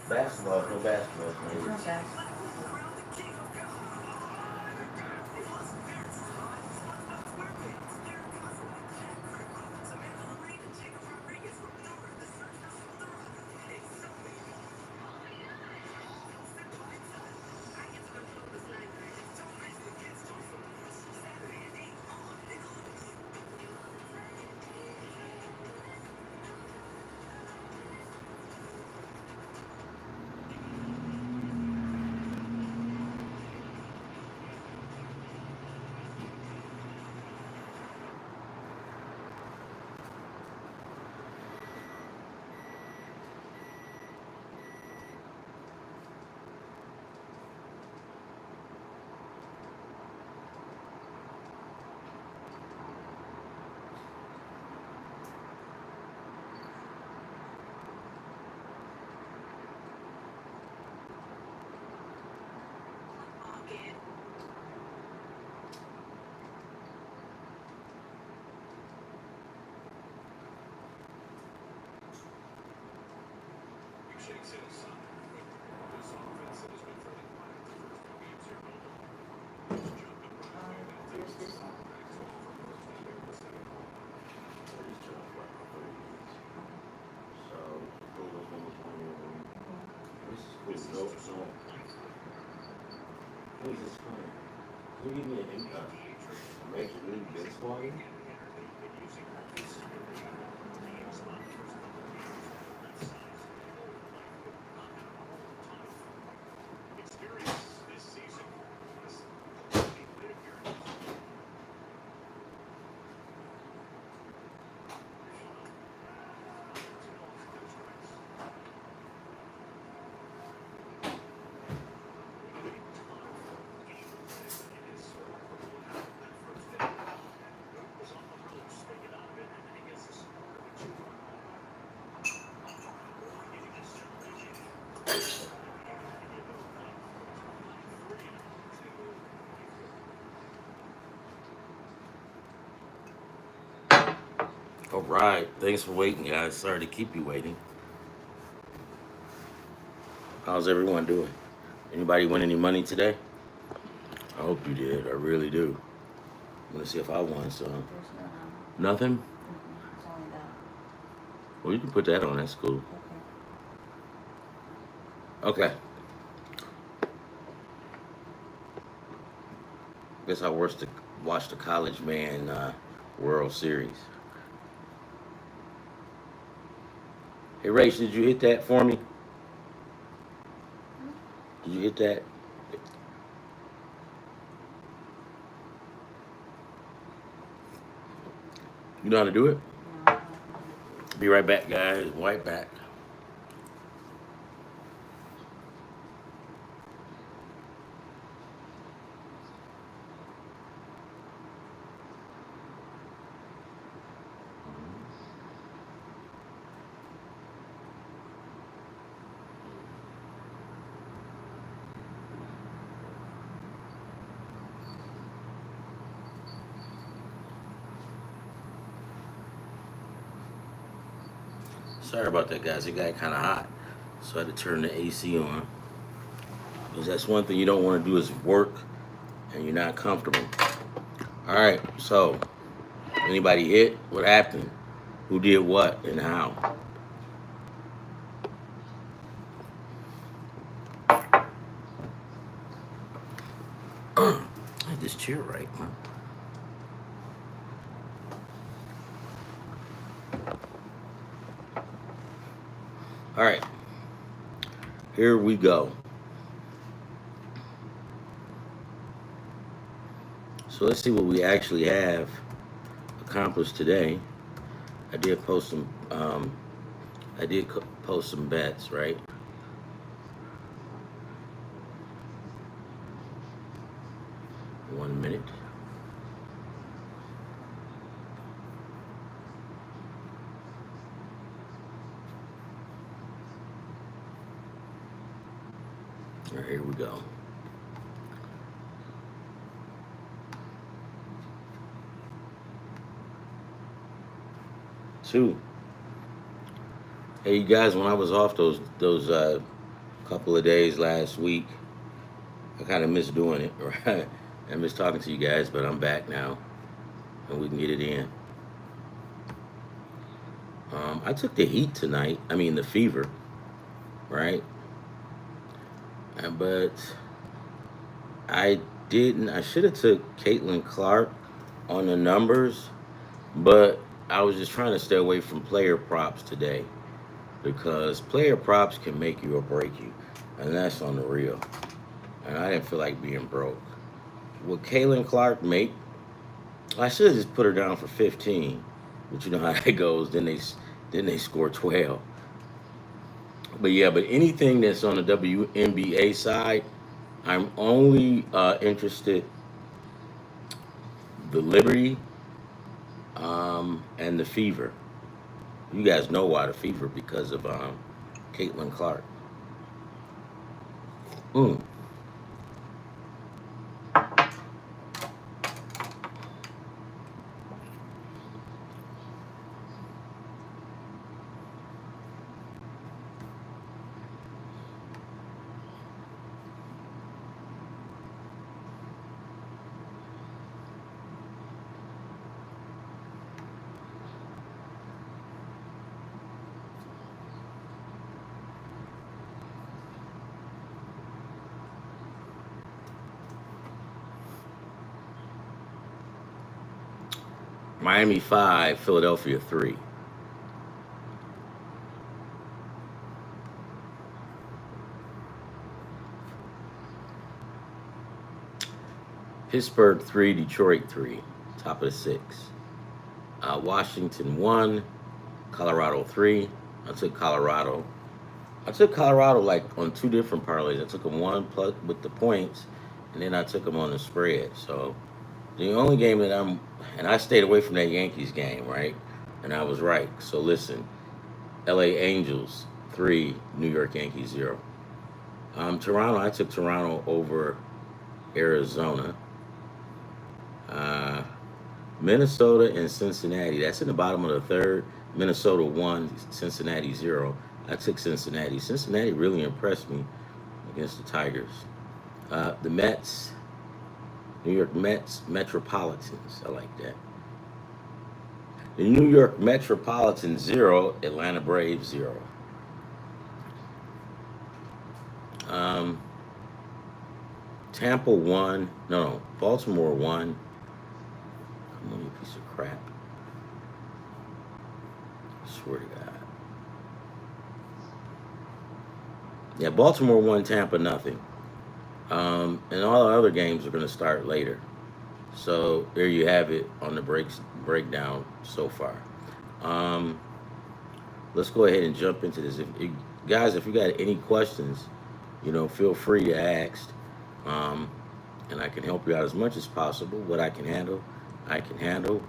Basketball, no basketball. No basketball. Here's this one. This is cool. No. What is this for? Can you give me an Major League Baseball game? All right. Thanks for waiting, guys. Sorry to keep you waiting. How's everyone doing? Anybody win any money today? I hope you did. I really do. I'm gonna see if I won some. There's Nothing? it's only that. Well, you can put that on. That's cool. Okay. Okay. Guess I watched the College Man World Series. Hey, Rach, did you hit that for me? Did you hit that? You know how to do it? No. Be right back, guys. Right back. Sorry about that, guys. It got kind of hot, so I had to turn the AC on. Because that's one thing you don't want to do is work and you're not comfortable. All right, so anybody hit? What happened? Who did what and how? I had this chair right, huh? All right, here we go. So let's see what we actually have accomplished today. I did post some. Post some bets, right? 1 minute. All right, here we go. Two. Hey, you guys, when I was off those couple of days last week, I kind of missed doing it, right? I missed talking to you guys, but I'm back now, and we can get it in. I took the Heat tonight. I mean, the Fever, right? But I didn't. I should have took Caitlin Clark on the numbers, but I was just trying to stay away from player props today because player props can make you or break you, and that's on the real. And I didn't feel like being broke. Would Caitlin Clark make? I should have just put her down for 15, but you know how that goes. Then they score 12. But yeah, but anything that's on the WNBA side, I'm only interested the Liberty and the Fever. You guys know why the Fever because of Caitlin Clark. Mm. Miami 5, Philadelphia 3. Pittsburgh 3, Detroit 3. Top of the 6. Washington 1, Colorado 3. I took Colorado. I took Colorado like on two different parlays. I took them one plus with the points, and then I took them on the spread. So the only game that and I stayed away from that Yankees game, right? And I was right. So listen, L.A. Angels 3, New York Yankees 0. Toronto, I took Toronto over Arizona. Minnesota and Cincinnati. That's in the bottom of the third. Minnesota 1, Cincinnati 0. I took Cincinnati. Cincinnati really impressed me against the Tigers. The Mets, New York Mets, Metropolitans. I like that. The New York Metropolitans 0, Atlanta Braves 0. Tampa 1, no, Baltimore 1. Come on, you piece of crap. I swear to God. Yeah, Baltimore 1, Tampa nothing. And all the other games are going to start later. So there you have it on the breakdown so far. Let's go ahead and jump into this. Guys, if you got any questions, feel free to ask. And I can help you out as much as possible. What I can handle, I can handle.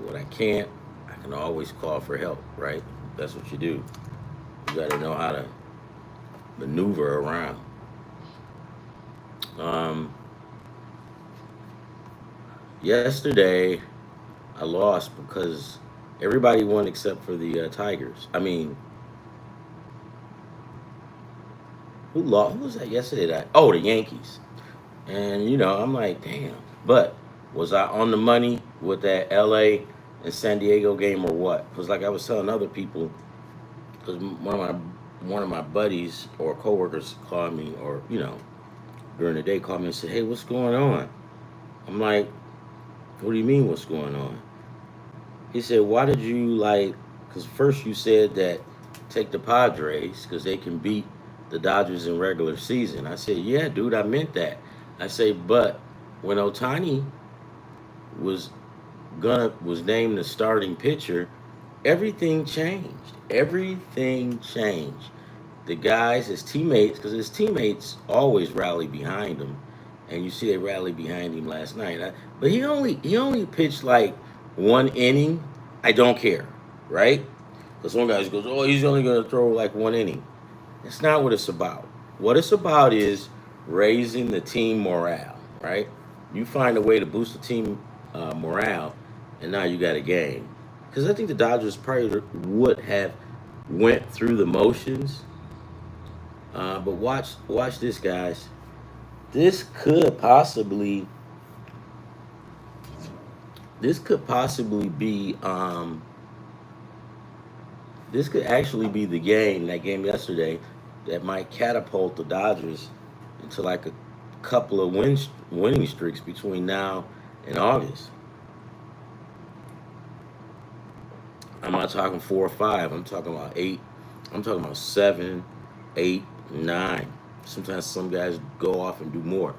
What I can't, I can always call for help, right? That's what you do. You got to know how to maneuver around. Yesterday, I lost because everybody won except for the Tigers. I mean, who lost? Who was that yesterday? The Yankees. And, I'm like, damn. But was I on the money with that L.A. and San Diego game or what? Because like I was telling other people, because one of my buddies or coworkers called me, or, during the day called me and said, hey, what's going on? I'm like, what do you mean what's going on? He said, why did you because first you said that take the Padres because they can beat the Dodgers in regular season. I said, yeah, dude, I meant that. I say, but when Otani was named the starting pitcher, everything changed. Everything changed. The guys, his teammates, because his teammates always rally behind him, and you see they rallied behind him last night. But he only pitched like one inning. I don't care, right? Because one guy goes, oh, he's only going to throw like one inning. That's not what it's about. What it's about is raising the team morale, right? You find a way to boost the team morale, and now you got a game. Because I think the Dodgers probably would have went through the motions, but watch this, guys. This could possibly be this could actually be the game, that game yesterday, that might catapult the Dodgers into like a couple of winning streaks between now and August. I'm not talking 4 or 5. I'm talking about 8. I'm talking about 7, 8, 9. Sometimes some guys go off and do more.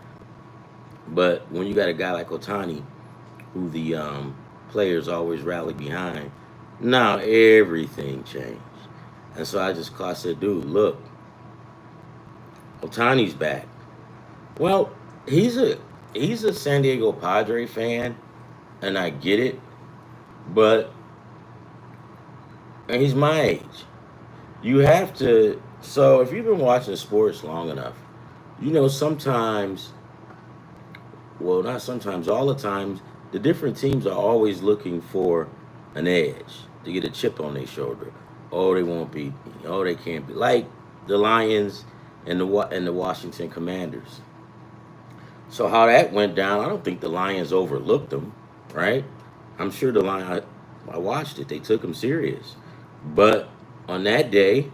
But when you got a guy like Otani, who the players always rally behind, now everything changed. And so I said, dude, look, Otani's back. Well, he's a San Diego Padre fan, and I get it, but and he's my age. You have to. So if you've been watching sports long enough, you know sometimes, well, not sometimes, all the times, the different teams are always looking for an edge to get a chip on their shoulder. Oh, they won't beat me. Oh, they can't be like the Lions and the Washington Commanders. So how that went down, I don't think the Lions overlooked them, right? I'm sure the Lions. I watched it. They took them serious, but on that day,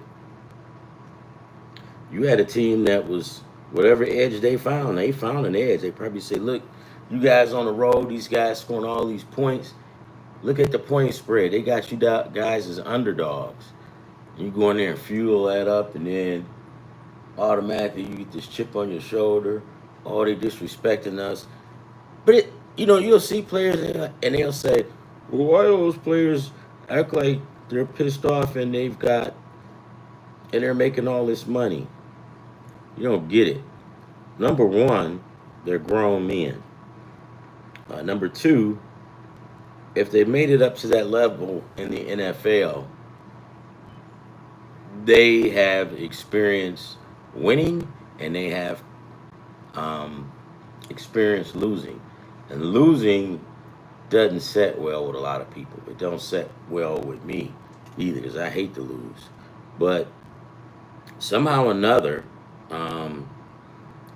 you had a team that was whatever edge they found. They found an edge. They probably say, "Look, you guys on the road. These guys scoring all these points. Look at the point spread. They got you guys as underdogs. You go in there and fuel that up, and then automatically you get this chip on your shoulder. Oh, they disrespecting us." But you'll see players and they'll say, "Well, why those players act like they're pissed off and they're making all this money?" You don't get it. Number one, they're grown men. Number two, if they made it up to that level in the NFL, they have experience winning and they have experience losing. And losing doesn't set well with a lot of people. It don't set well with me either because I hate to lose. But somehow or another,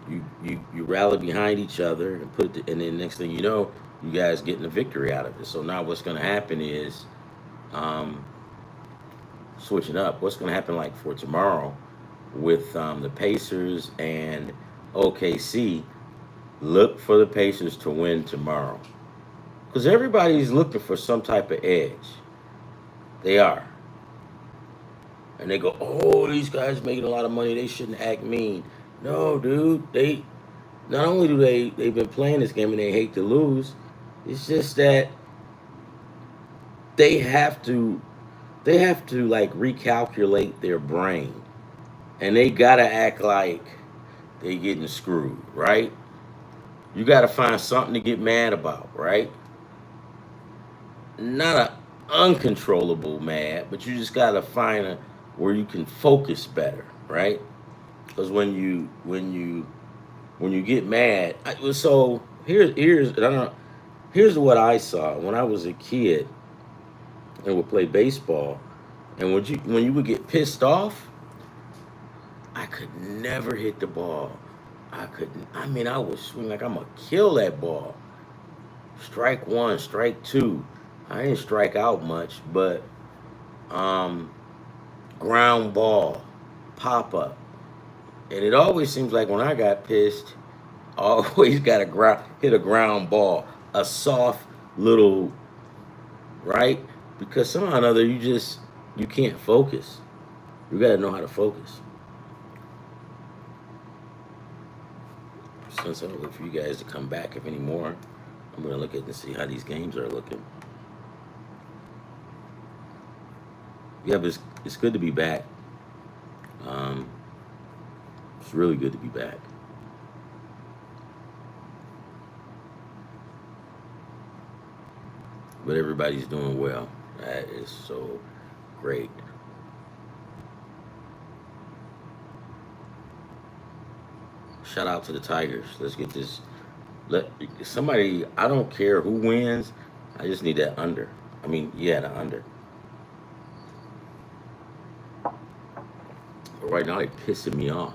you rally behind each other and and then next thing you know, you guys getting a victory out of it. So now what's going to happen is switching up. What's going to happen like for tomorrow with the Pacers and OKC? Look for the Pacers to win tomorrow because everybody's looking for some type of edge. They are. And they go, oh, these guys making a lot of money. They shouldn't act mean. No, dude. They not only do they've been playing this game and they hate to lose. It's just that they have to like recalculate their brain, and they gotta act like they getting screwed, right? You gotta find something to get mad about, right? Not a uncontrollable mad, but you just gotta find where you can focus better, right? Because when you get mad, so here's I don't know, here's what I saw when I was a kid and would play baseball, and when you would get pissed off, I could never hit the ball. I couldn't. I mean, I would swing like I'm gonna kill that ball. Strike one, strike two. I didn't strike out much, but ground ball, pop up. And it always seems like when I got pissed, I always got to hit a ground ball, a soft little, right? Because somehow or another you can't focus. You got to know how to focus. Since I don't look for you guys to come back if any more. I'm gonna look at and see how these games are looking. Yeah, but it's good to be back. Um, it's really good to be back. But everybody's doing well. That is so great. Shout out to the Tigers. Let's get this. Let somebody. I don't care who wins. I just need that under. I mean, yeah, the under. But right now, they're pissing me off.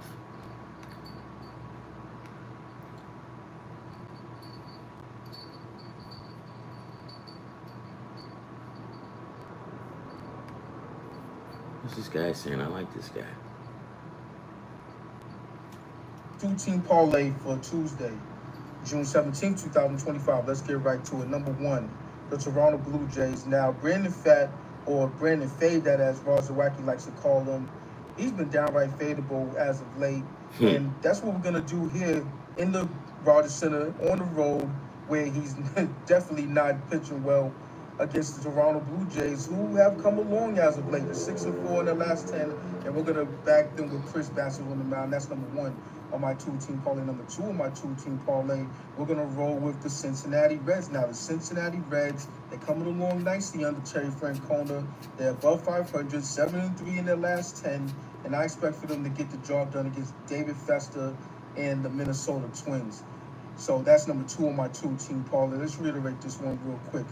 What's this guy saying? I like this guy. Two-team parlay for Tuesday, June 17th, 2025. Let's get right to it. Number one, the Toronto Blue Jays. Now, Brandon Fat, or Brandon Fade, that as Rozawacki likes to call him, he's been downright fadeable as of late. And that's what we're going to do here in the Rogers Center on the road, where he's definitely not pitching well against the Toronto Blue Jays, who have come along as of late. They're 6-4 in their last 10, and we're going to back them with Chris Bassett on the mound. That's number one on my two-team parlay. Number two on my two-team parlay, we're going to roll with the Cincinnati Reds. Now, the Cincinnati Reds, they're coming along nicely under Terry Francona. They're above 500, 7-3 in their last 10, and I expect for them to get the job done against David Festa and the Minnesota Twins. So that's number two on my two-team parlay. Let's reiterate this one real quick.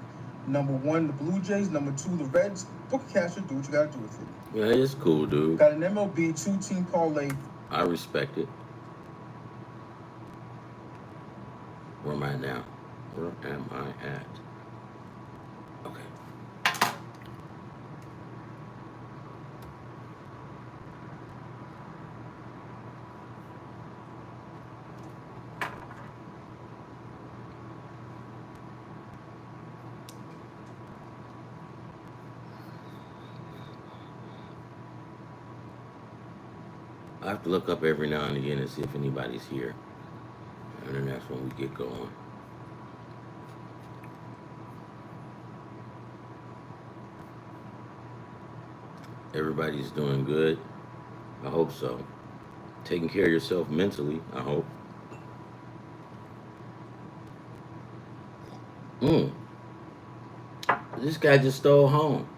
Number one, the Blue Jays. Number two, the Reds. Book a cash or do what you got to do with it. Yeah, it's cool, dude. Got an MLB two-team parlay. I respect it. Where am I now? Where am I at? Okay. I have to look up every now and again to see if anybody's here. And then that's when we get going. Everybody's doing good. I hope so. Taking care of yourself mentally, I hope. This guy just stole home.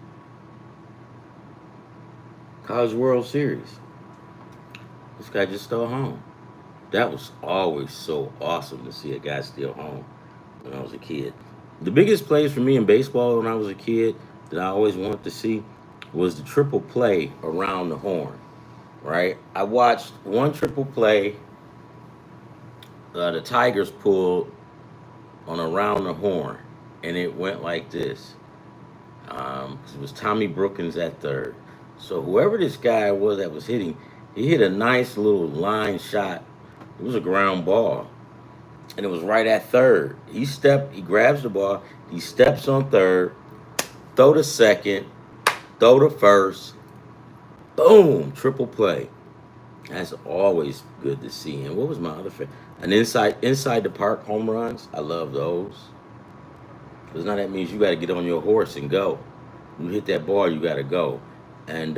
College World Series. This guy just stole home. That was always so awesome to see a guy steal home when I was a kid. The biggest plays for me in baseball when I was a kid that I always wanted to see was the triple play around the horn, right? I watched one triple play the Tigers pulled on around the horn, and it went like this. 'Cause it was Tommy Brookins at third. So whoever this guy was that was hitting, he hit a nice little line shot. It was a ground ball, and it was right at third. He grabs the ball, he steps on third, throw to second, throw to first, boom, triple play. That's always good to see. And what was my other favorite? An inside the park home runs. I love those. Because now that means you got to get on your horse and go. When you hit that ball, you got to go. And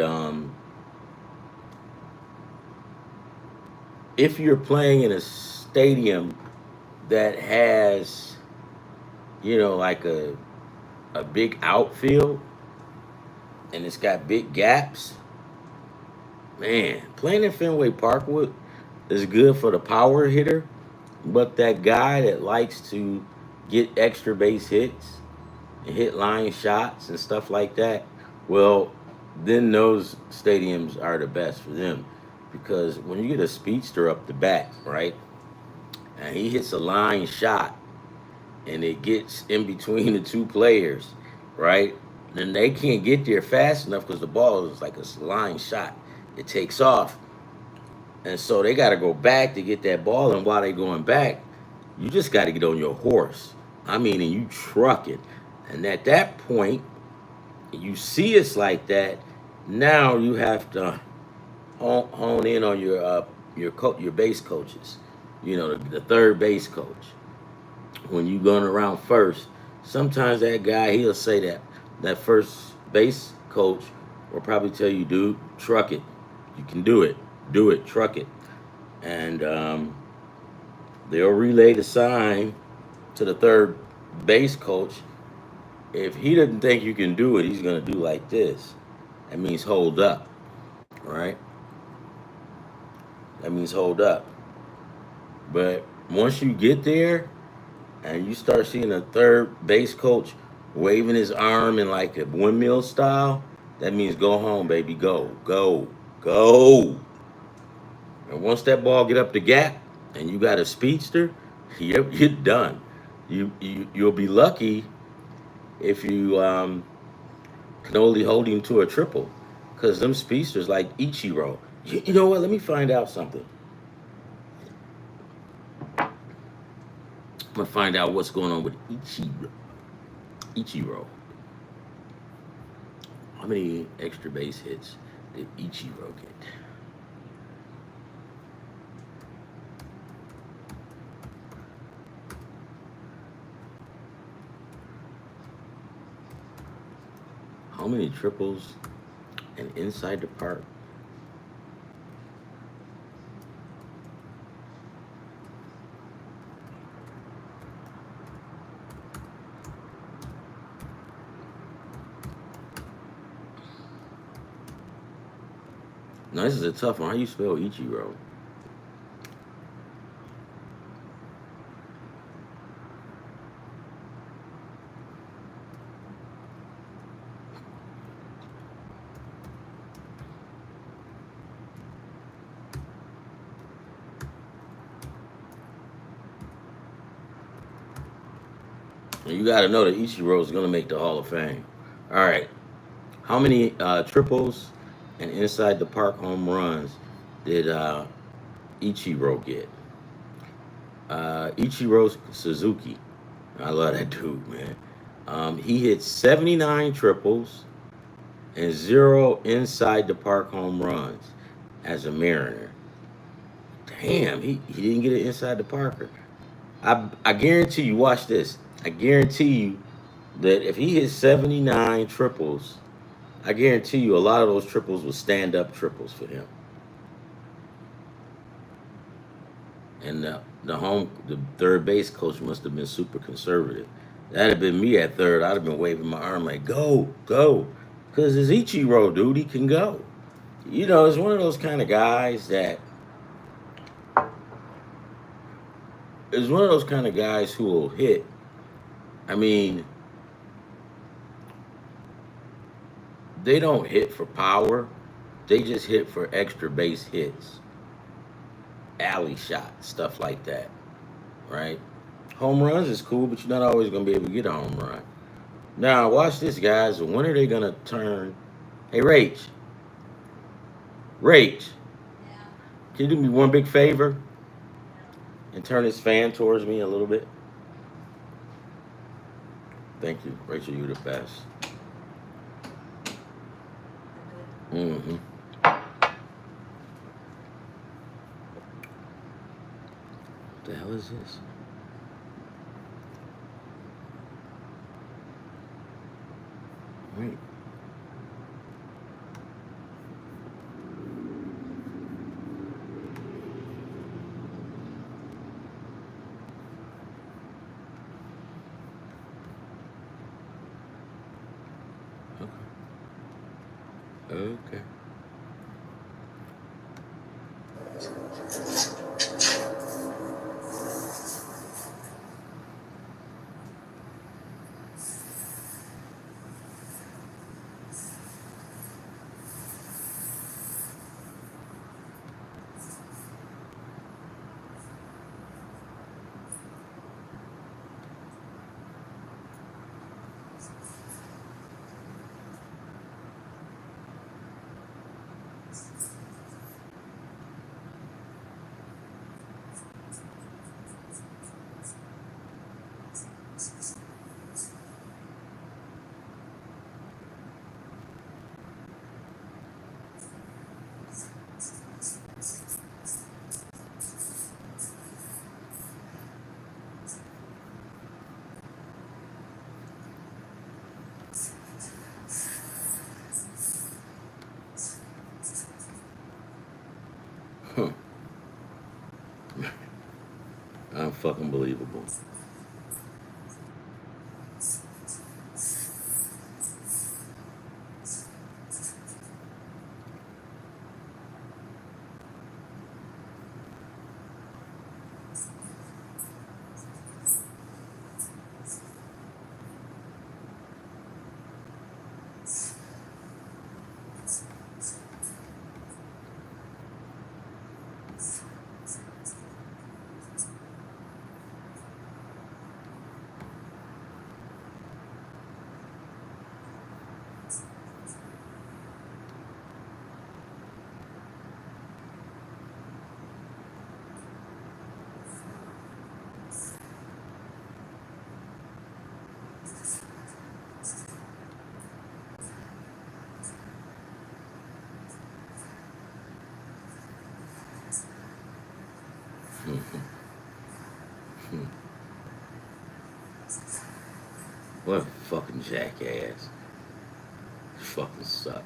if you're playing in a stadium that has, like a big outfield and it's got big gaps, man, playing in Fenway Parkwood is good for the power hitter, but that guy that likes to get extra base hits and hit line shots and stuff like that, well, then those stadiums are the best for them. Because when you get a speedster up the bat, right, and he hits a line shot and it gets in between the two players, right, then they can't get there fast enough because the ball is like a line shot. It takes off. And so they got to go back to get that ball. And while they're going back, you just got to get on your horse. I mean, and you truck it. And at that point, you see it's like that. Now you have to hone in on your base coaches. The third base coach. when you going around first, sometimes that guy he'll say that first base coach will probably tell you, dude, truck it. You can do it, truck it, and they'll relay the sign to the third base coach. If he doesn't think you can do it, he's gonna do like this. That means hold up, right? That means hold up. But once you get there and you start seeing a third base coach waving his arm in like a windmill style, that means go home, baby. Go, go, go. And once that ball get up the gap and you got a speedster, you're done. You'll be lucky if you can only hold him to a triple, because them speedsters like Ichiro. You know what? Let me find out something. I'm gonna find out what's going on with Ichiro. Ichiro. How many extra base hits did Ichiro get? How many triples and inside the park? Now this is a tough one. How you spell Ichiro? And you got to know that Ichiro is going to make the Hall of Fame. All right. How many triples and inside the park home runs did Ichiro get? Ichiro Suzuki. I love that dude, man. He hit 79 triples and 0 inside the park home runs as a Mariner. Damn, he didn't get it inside the Parker. I guarantee you, watch this. I guarantee you that if he hit 79 triples, I guarantee you a lot of those triples were stand up triples for him. And the third base coach must have been super conservative. That'd have been me at third. I'd have been waving my arm like, go, go. Because it's Ichiro, dude. He can go. You know, it's one of those kind of guys that is one of those kind of guys who will hit. I mean, they don't hit for power. They just hit for extra base hits, alley shots, stuff like that, right? Home runs is cool, but you're not always going to be able to get a home run. Now, watch this, guys. When are they going to turn? Hey, Rach. Rach, can you do me one big favor and turn this fan towards me a little bit? Thank you. Rachel, you're the best. Mm-hmm. What the hell is this? Wait. Okay. Unfucking believable. What a fucking jackass. Fucking suck.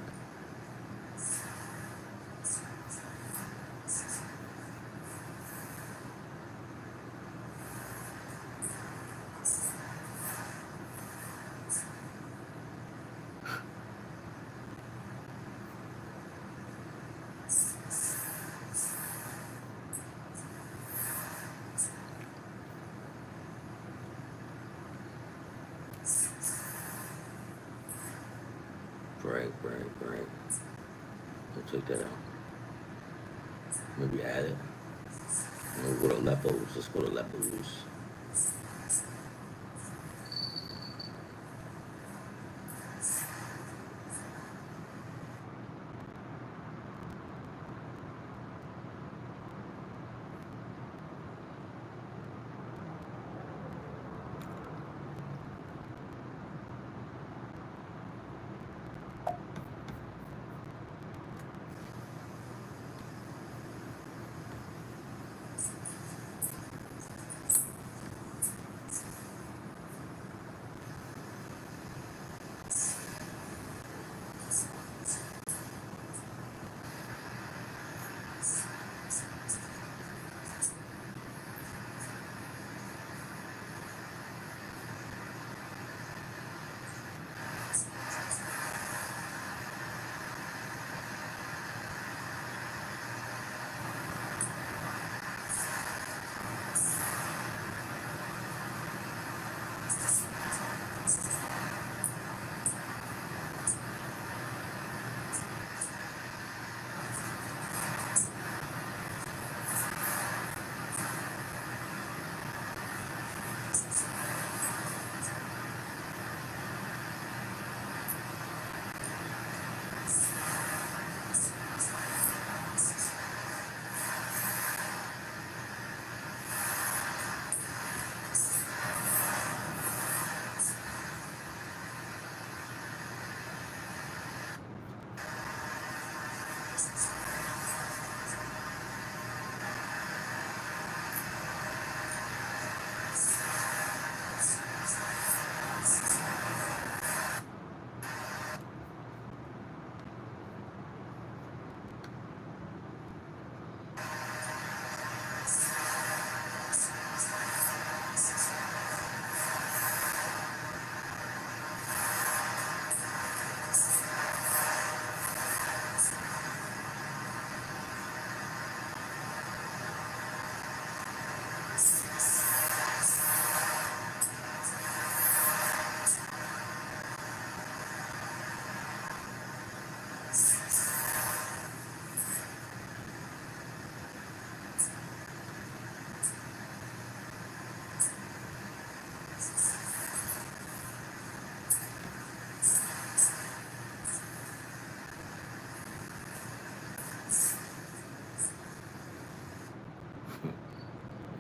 Break. Let's check that out. Maybe add it. We'll go to Lepos. Let's go to Lepos.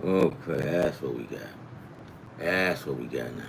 Okay, that's what we got. That's what we got now.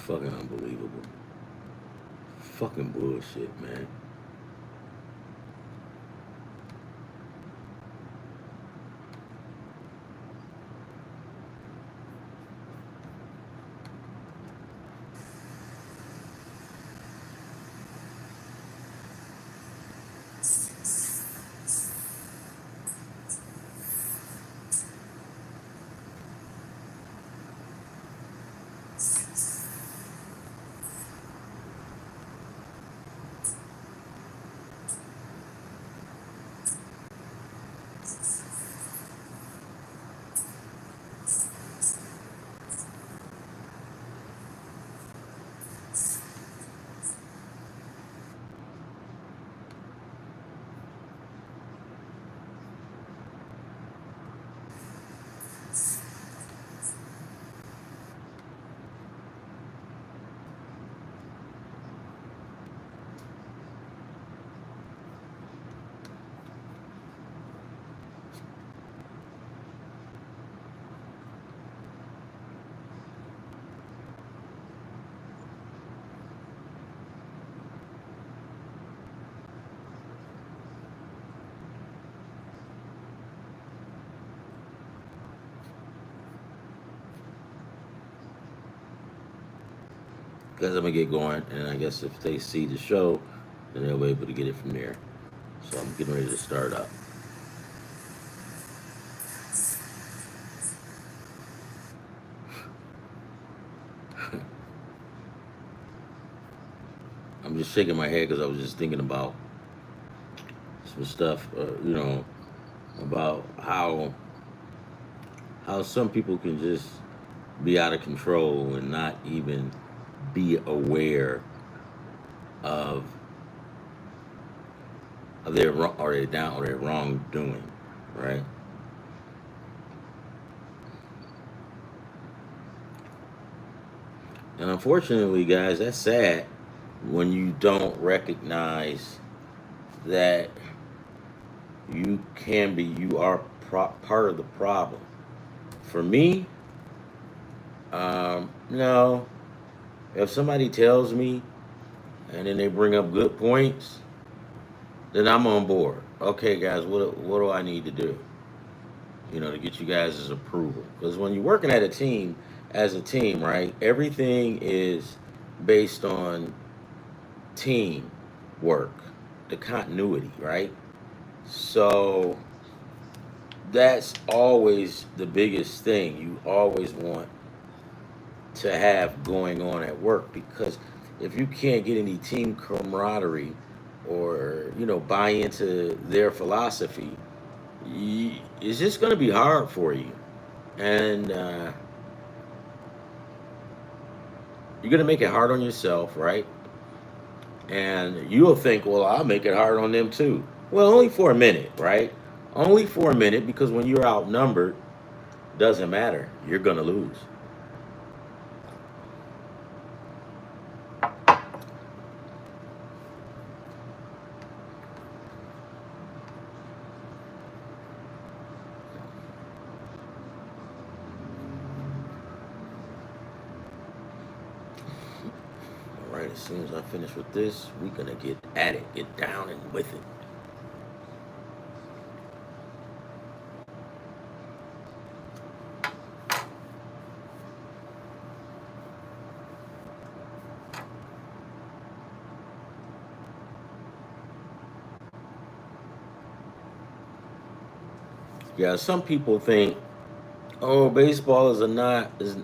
fucking unbelievable. Fucking bullshit, man. Because I'm gonna get going, and I guess if they see the show, then they'll be able to get it from there. So I'm getting ready to start up. I'm just shaking my head because I was just thinking about some stuff, about how some people can just be out of control and not even be aware of their their wrongdoing, right? And unfortunately, guys, that's sad when you don't recognize that you are part of the problem. For me, no. If somebody tells me and then they bring up good points, then I'm on board. Okay, guys, what do I need to do? To get you guys' approval. Because when you're working at a team, as a team, right, everything is based on team work, the continuity, right? So that's always the biggest thing you always want to have going on at work, because if you can't get any team camaraderie or buy into their philosophy, it's just going to be hard for you, and you're going to make it hard on yourself, right? And you'll think, well, I'll make it hard on them too. Well, only for a minute, right? Only for a minute, because when you're outnumbered, doesn't matter, you're going to lose. Right, as soon as I finish with this, we're gonna get at it, get down and with it. Yeah, some people think, oh, baseball is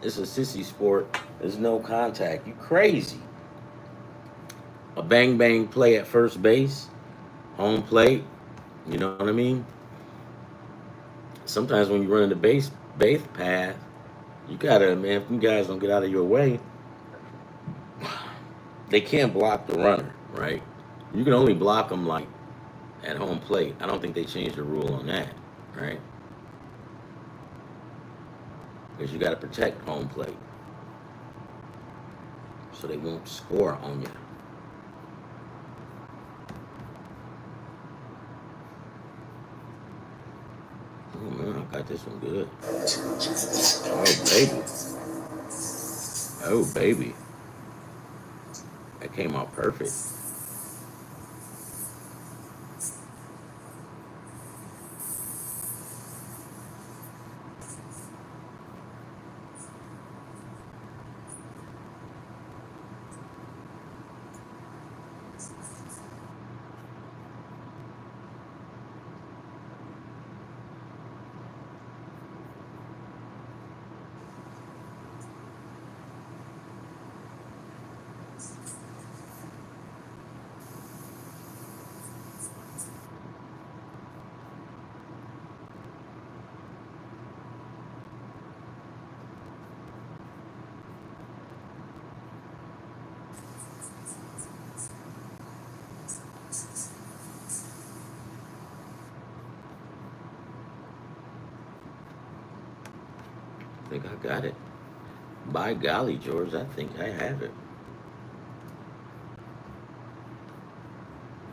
it's a sissy sport. There's no contact. You crazy. A bang bang play at first base, home plate. You know what I mean? Sometimes when you run in the base path, you gotta, man, if you guys don't get out of your way, they can't block the runner, right? You can only block them like at home plate. I don't think they changed the rule on that, right? Because you got to protect home plate so they won't score on you. Oh man, I got this one good. Oh baby. Oh baby. That came out perfect. I think I got it. By golly, George, I think I have it.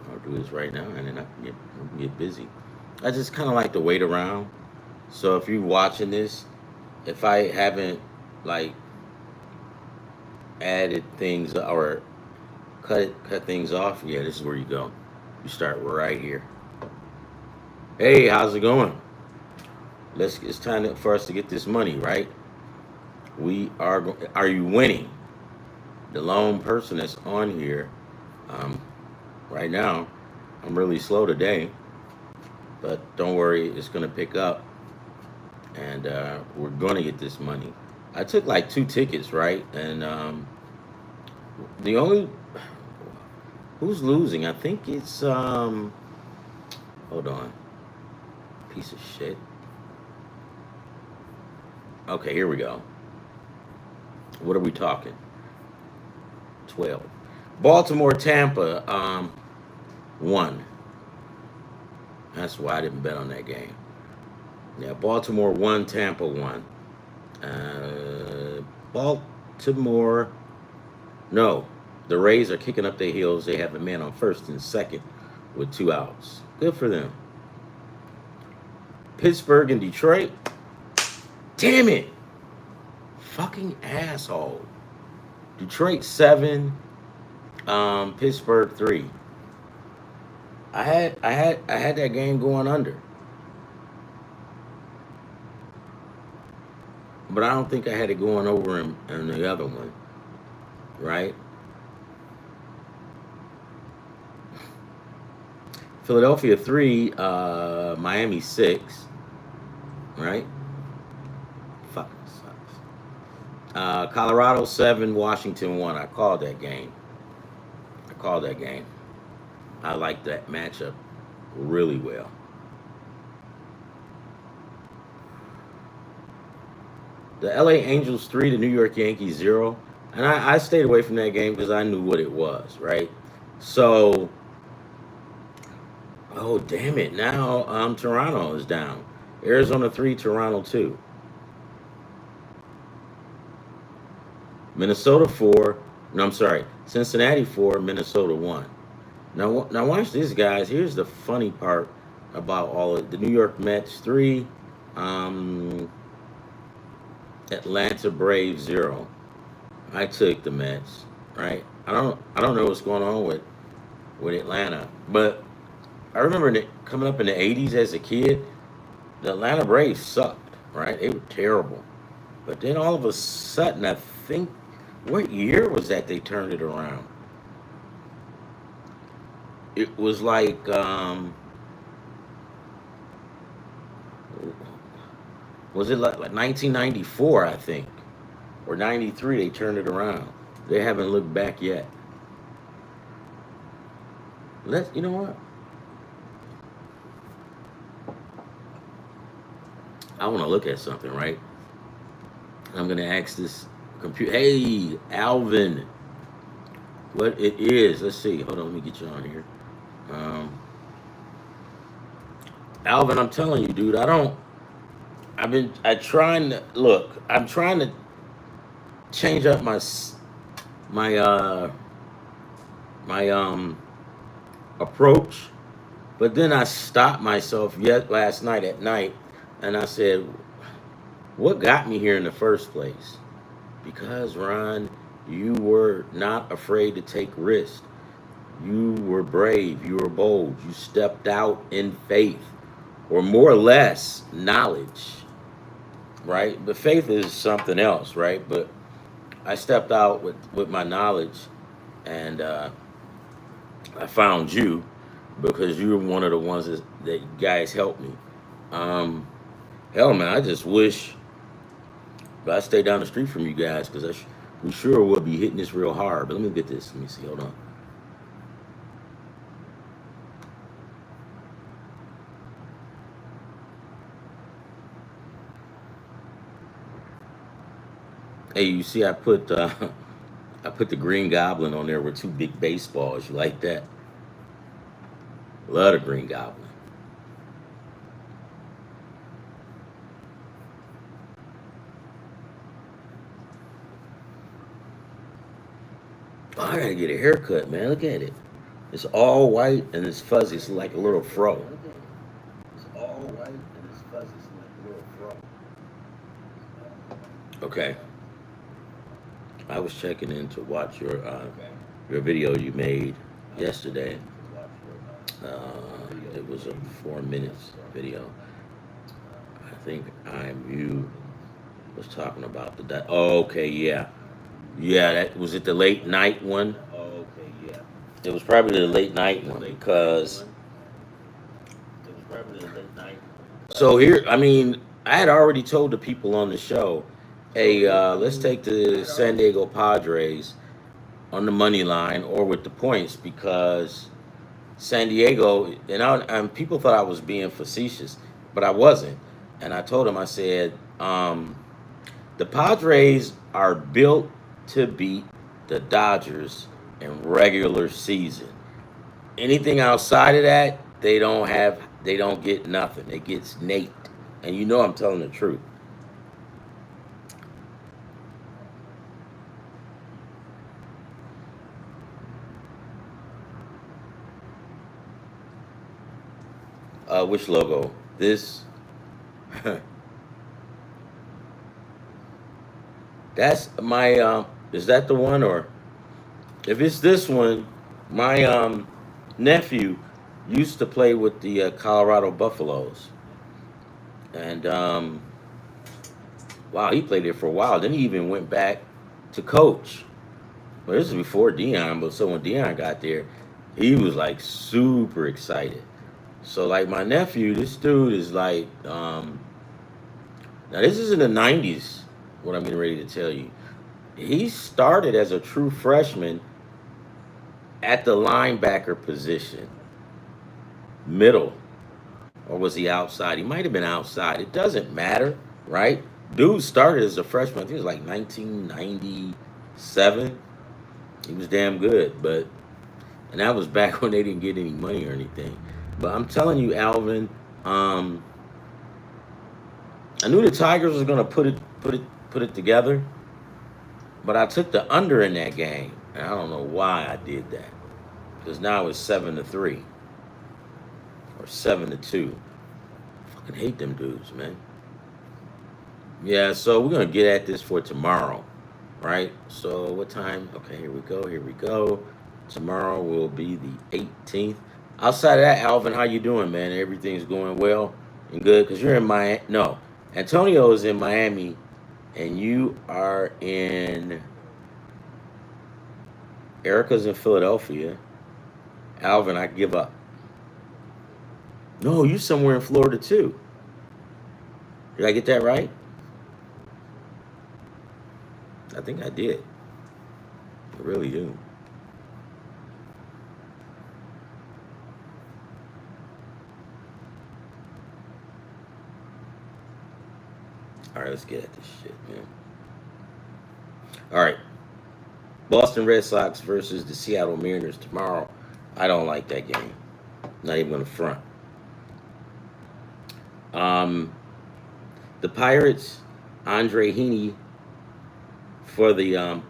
I'll do this right now, and then I can get busy. I just kind of like to wait around. So if you're watching this, if I haven't like added things or cut things off, yeah, this is where you go. You start right here. Hey, how's it going? It's time for us to get this money, right? We are. Are you winning? The lone person that's on here, um, right now. I'm really slow today, but don't worry, it's gonna pick up, and we're gonna get this money. I took like 2 tickets, right? And the only who's losing, I think it's hold on, piece of shit. Okay, here we go. What are we talking? 12. Baltimore, Tampa, 1. That's why I didn't bet on that game. Yeah, Baltimore 1, Tampa 1. Baltimore, no. The Rays are kicking up their heels. They have a man on first and second with 2 outs. Good for them. Pittsburgh and Detroit. Damn it. Fucking asshole. Detroit 7, Pittsburgh 3. I had that game going under. But I don't think I had it going over in the other one. Right? Philadelphia 3, Miami 6. Right? Fucking sucks. Colorado 7, Washington 1. I called that game. I like that matchup really well. The LA Angels 3, the New York Yankees 0. And I stayed away from that game because I knew what it was, right? So, oh, damn it. Now Toronto is down. Arizona 3, Toronto 2. Minnesota 4. No, I'm sorry. Cincinnati 4, Minnesota 1. Now watch this, guys. Here's the funny part about all of the New York Mets 3, Atlanta Braves 0. I took the Mets, right? I don't know what's going on with Atlanta, but I remember coming up in the '80s as a kid, the Atlanta Braves sucked, right? They were terrible. But then all of a sudden, I think, what year was that they turned it around? It was like, was it like 1994, I think, or 93? They turned it around. They haven't looked back yet. You know what? I want to look at something, right? I'm gonna ask this computer. Hey, Alvin, what it is? Let's see. Hold on, let me get you on here. Alvin, I'm telling you, dude. I'm trying to change up my approach, but then I stopped myself last night at night, and I said, what got me here in the first place? Because Ron, You were not afraid to take risks. You were brave. You were bold. You stepped out in faith, or more or less knowledge, right? But faith is something else, right? But I stepped out with my knowledge, and I found you because you were one of the ones that you guys helped me. Um, Hell, man, I just wish I stay down the street from you guys because we sure will be hitting this real hard. But let me get this. Let me see. Hold on. Hey, you see, I put the Green Goblin on there with two big baseballs. You like that? Love the Green Goblin. Oh, I gotta get a haircut, man. Look at it. It's all white and it's fuzzy. It's like a little fro. It's all white and it's fuzzy. It's like a little fro. Okay. I was checking in to watch your video you made yesterday. It was a 4 minutes video. I think you was talking about oh, okay, yeah. Yeah, that was it the late night one? Oh, okay, yeah. It was probably the late night one because so here, I mean, I had already told the people on the show, hey, let's take the San Diego Padres on the money line or with the points because San Diego, and people thought I was being facetious, but I wasn't. And I told them, I said, the Padres are built to beat the Dodgers in regular season. Anything outside of that, they don't get nothing. It gets naked. And you know I'm telling the truth. Which logo? This? That's my is that the one, or if it's this one, my nephew used to play with the Colorado Buffaloes. And wow, he played there for a while. Then he even went back to coach. Well, this is before Dion, but so when Dion got there, he was like super excited. So like my nephew, this dude is like now this is in the 90s, what I'm getting ready to tell you. He started as a true freshman at the linebacker position. Middle. Or was he outside? He might have been outside. It doesn't matter, right? Dude started as a freshman. I think it was like 1997. He was damn good, and that was back when they didn't get any money or anything. But I'm telling you, Alvin, I knew the Tigers was gonna put it together, but I took the under in that game, and I don't know why I did that, because now it's 7-3 or 7-2. I fucking hate them dudes, man. Yeah, so we're gonna get at this for tomorrow, right? So what time? Okay, here we go. Here we go. Tomorrow will be the 18th. Outside of that, Alvin, how you doing, man? Everything's going well and good? Because you're in Miami. No, Antonio is in Miami, and you are in... Erica's in Philadelphia. Alvin, I give up. No, you somewhere in Florida, too. Did I get that right? I think I did. I really do. All right, let's get at this shit, man. All right. Boston Red Sox versus the Seattle Mariners tomorrow. I don't like that game. Not even going to front. The Pirates, Andre Heaney for the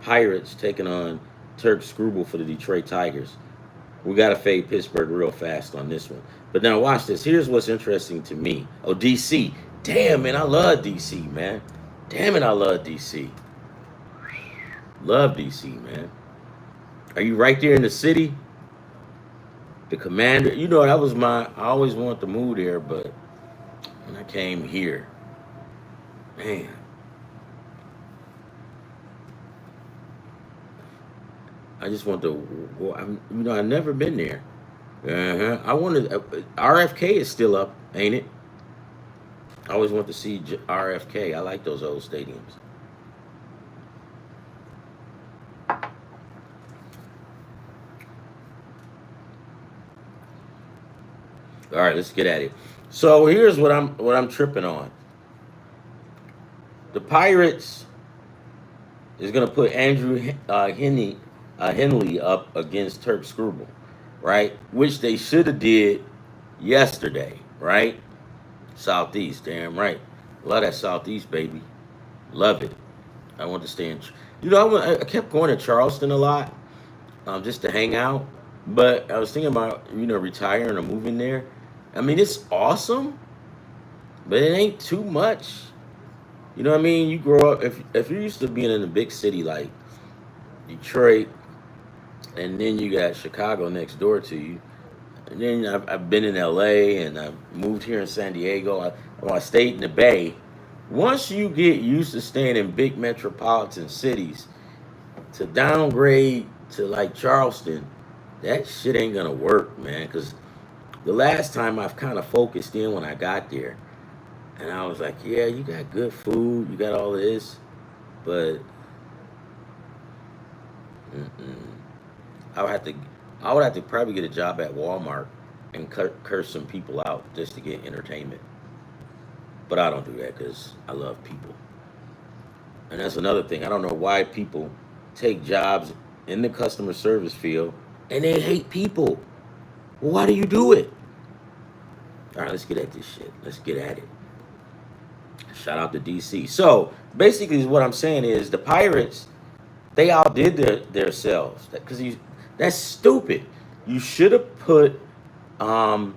Pirates taking on Turk Scrubble for the Detroit Tigers. We got to fade Pittsburgh real fast on this one. But now watch this. Here's what's interesting to me. Oh, DC. Damn, man, I love DC, man. Damn it, I love DC. Love DC, man. Are you right there in the city? The Commander, you know, that was I always wanted to move there, but when I came here, man, I just want to, well, I've never been there. I wanted, RFK is still up, ain't it? I always want to see RFK. I like those old stadiums. All right, let's get at it. So here's what I'm tripping on. The Pirates is gonna put Andrew Henley up against Turk Scribble, right? Which they should have did yesterday, right? Southeast, damn right. Love that Southeast, baby. Love it. I want to stay in. I kept going to Charleston a lot, just to hang out. But I was thinking about retiring or moving there. I mean, it's awesome, but it ain't too much. You know what I mean? You grow up if you're used to being in a big city like Detroit, and then you got Chicago next door to you. And then I've been in LA and I've moved here in San Diego. I stayed in the Bay. Once you get used to staying in big metropolitan cities, to downgrade to like Charleston, that shit ain't gonna work, man. Because the last time I've kind of focused in when I got there, and I was like, yeah, you got good food, you got all of this, but I would have to probably get a job at Walmart and curse some people out just to get entertainment. But I don't do that because I love people. And that's another thing. I don't know why people take jobs in the customer service field and they hate people. Well, why do you do it? All right, let's get at this shit. Let's get at it. Shout out to DC. So basically, what I'm saying is the Pirates, they outdid themselves. Because that's stupid. You should have put, because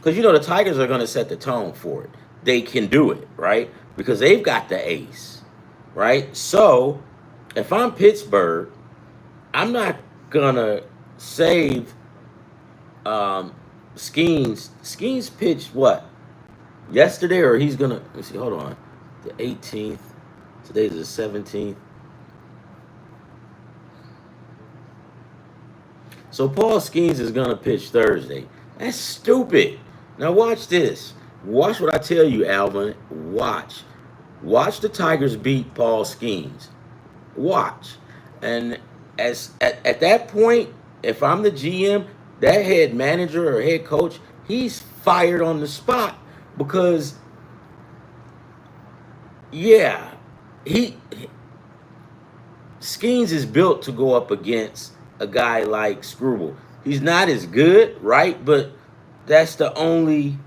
the Tigers are going to set the tone for it. They can do it, right? Because they've got the ace, right? So if I'm Pittsburgh, I'm not gonna save Skeens. Skeens pitched what? Yesterday, or he's gonna, let's see, hold on. The 18th. Today's the 17th. So Paul Skeens is gonna pitch Thursday. That's stupid. Now watch this. Watch what I tell you, Alvin. Watch. Watch the Tigers beat Paul Skeens. Watch. And at that point, if I'm the GM, that head manager or head coach, he's fired on the spot because, yeah, Skeens is built to go up against a guy like Scribble. He's not as good, right? But that's the only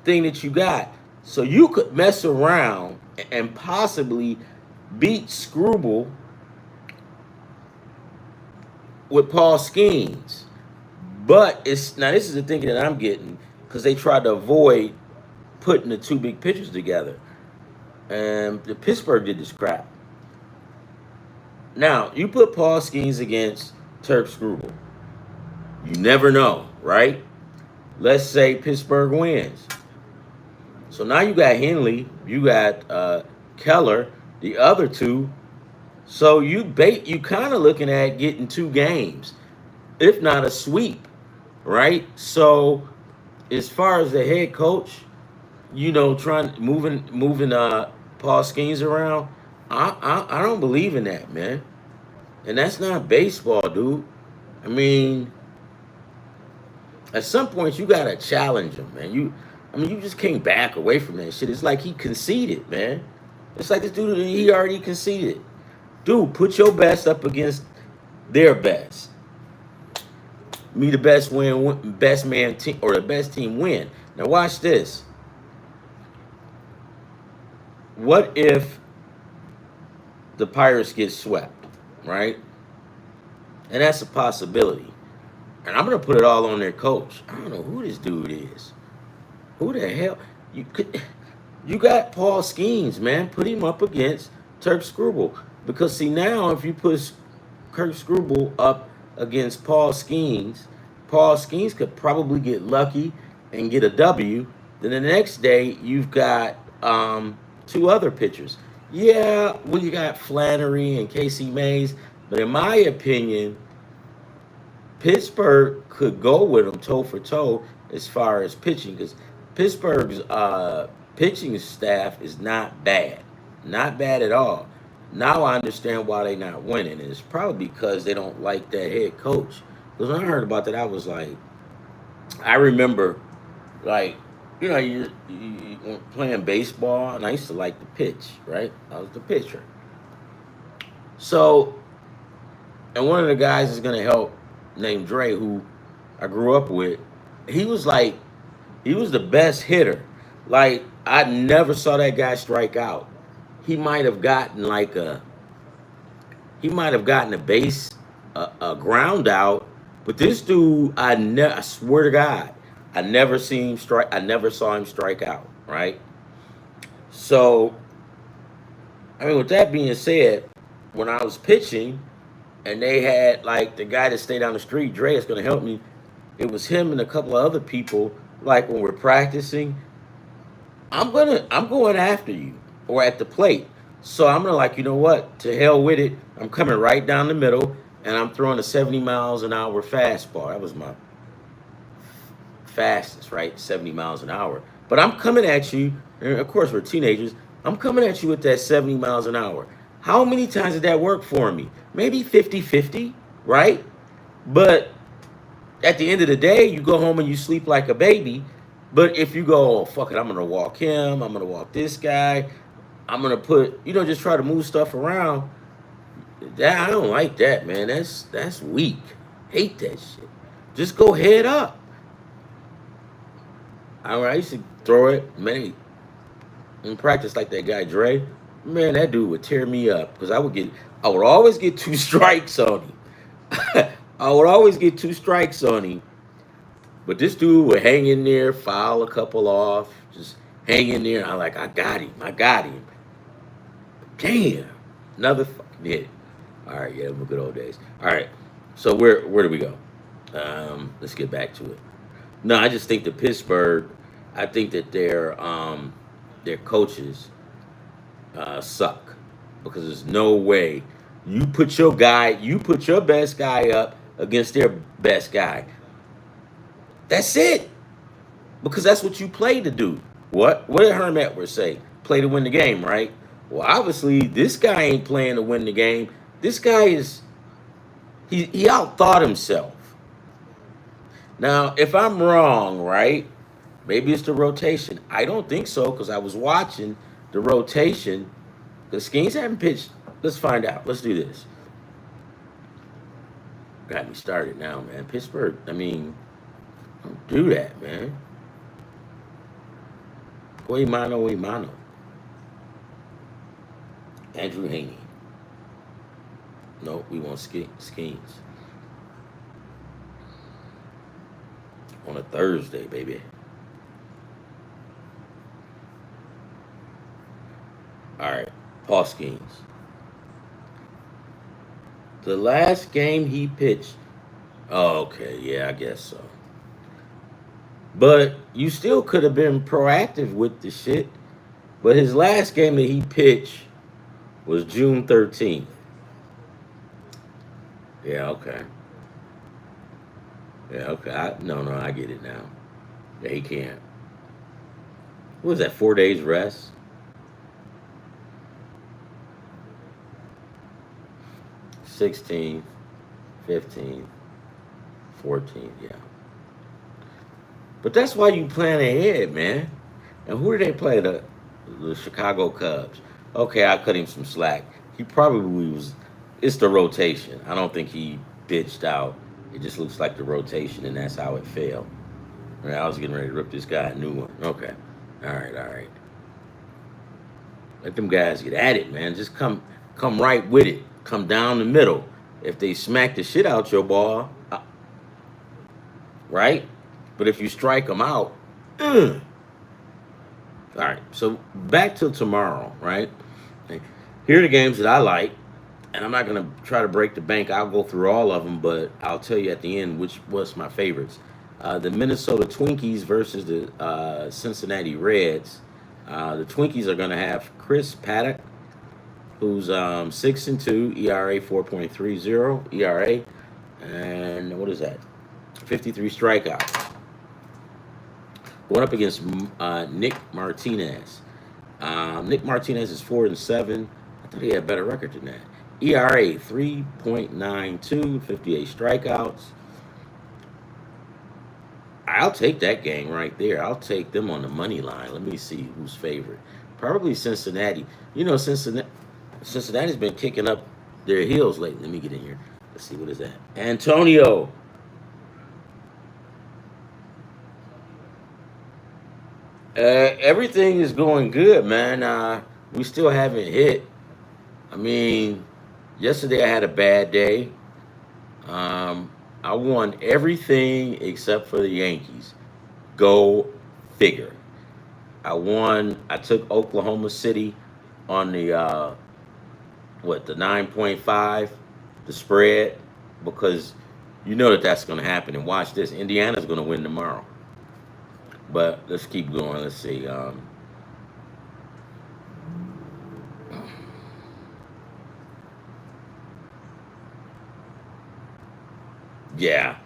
thing that you got. So you could mess around and possibly beat Scribble with Paul Skeens. But this is the thinking that I'm getting, because they tried to avoid putting the two big pitchers together. And the Pittsburgh did this crap. Now, you put Paul Skeens against Turk Scribble. You never know, right? Let's say Pittsburgh wins. So now you got Henley, you got Keller, the other two. So you kind of looking at getting 2 games, if not a sweep, right? So as far as the head coach, moving Paul Skeens around, I don't believe in that, man. And that's not baseball, dude. I mean, at some point you gotta challenge him, man. You just can't back away from that shit. It's like he conceded, man. It's like this dude, he already conceded. Dude, put your best up against their best. Me, the best man team, or the best team win. Now watch this. What if the Pirates get swept, right? And that's a possibility. And I'm gonna put it all on their coach. I don't know who this dude is. Who the hell? You got Paul Skeens, man. Put him up against Turk Scribble. Because see now, if you put Kirk Screwball up against Paul Skeens could probably get lucky and get a W. Then the next day you've got two other pitchers. Yeah, we got Flannery and Casey Mays, but in my opinion, Pittsburgh could go with them toe for toe as far as pitching because Pittsburgh's pitching staff is not bad at all. Now I understand why they're not winning. And it's probably because they don't like that head coach. Because when I heard about that, I was like, I remember, like, you playing baseball, and I used to like the pitch, right? I was the pitcher. So, and one of the guys is gonna help, named Dre, who I grew up with. He was like, he was the best hitter. Like, I never saw that guy strike out. He might have gotten like a base, a ground out, but this dude, I swear to God, I never seen him strike. I never saw him strike out. Right. So, I mean, with that being said, when I was pitching, and they had like the guy that stayed down the street, Dre is gonna help me. It was him and a couple of other people. Like when we're practicing, I'm going after you or at the plate. So I'm gonna like, you know what? To hell with it. I'm coming right down the middle and I'm throwing a 70 miles an hour fastball. That was my fastest, right? 70 miles an hour. But I'm coming at you, and of course we're teenagers. I'm coming at you with that 70 miles an hour. How many times did that work for me? Maybe 50-50, right? But at the end of the day, you go home and you sleep like a baby. But if you go, oh, fuck it, I'm going to walk him, I'm going to walk this guy, I'm going to put, just try to move stuff around. That I don't like that, man. That's weak. Hate that shit. Just go head up. I used to throw it, man, in practice like that guy Dre. Man, that dude would tear me up because I would always get two strikes on him. I would always get two strikes on him. But this dude would hang in there, foul a couple off, just hang in there. I got him. Damn, another fucking hit. All right, yeah, them were good old days. All right, so where do we go? Let's get back to it. No, I just think that Pittsburgh, I think that their coaches suck because there's no way you put your best guy up against their best guy. That's it. Because that's what you play to do. What did Herm Edwards say? Play to win the game, right? Well, obviously, this guy ain't playing to win the game. This guy he outthought himself. Now, if I'm wrong, right? Maybe it's the rotation. I don't think so because I was watching the rotation. The Skeens haven't pitched. Let's find out. Let's do this. Got me started now, man. Pittsburgh, I mean, don't do that, man. Oy mano. Andrew Haney. No, we want Skeens. On a Thursday, baby. All right, Paul Skeens. The last game he pitched. Oh, okay, yeah, I guess so. But you still could have been proactive with the shit. But his last game that he pitched was June 13th. Yeah, okay. Yeah, okay. No, I get it now. Yeah, he can't. What was that, 4 days rest? 16th, 15th, 14th, yeah. But that's why you plan ahead, man. And who did they play? The Chicago Cubs. Okay, I cut him some slack. He probably was. It's the rotation. I don't think he pitched out. It just looks like the rotation, and that's how it failed. Right, I was getting ready to rip this guy a new one. Okay. All right. Let them guys get at it, man. Just come right with it. Come down the middle. If they smack the shit out your ball, right? But if you strike them out, all right. So back to tomorrow, right? Here are the games that I like. and I'm not gonna try to break the bank. I'll go through all of them, but I'll tell you at the end which was my favorites. The Minnesota Twinkies versus the Cincinnati Reds. The Twinkies are gonna have Chris Paddock, who's 6-2, ERA 4.30 ERA, and what is that? 53 strikeouts. Going up against Nick Martinez. Nick Martinez is 4-7. I thought he had a better record than that. ERA 3.92, 58 strikeouts. I'll take that game right there. I'll take them on the money line. Let me see who's favorite. Probably Cincinnati. You know, Cincinnati's been kicking up their heels lately. Let me get in here. Let's see, what is that? Antonio. Everything is going good, man. We still haven't hit. I mean, yesterday I had a bad day. I won everything except for the Yankees. Go figure. I took Oklahoma City on the the 9.5, the spread, because you know that's going to happen. And watch this, Indiana's going to win tomorrow. But let's keep going. Let's see. Yeah.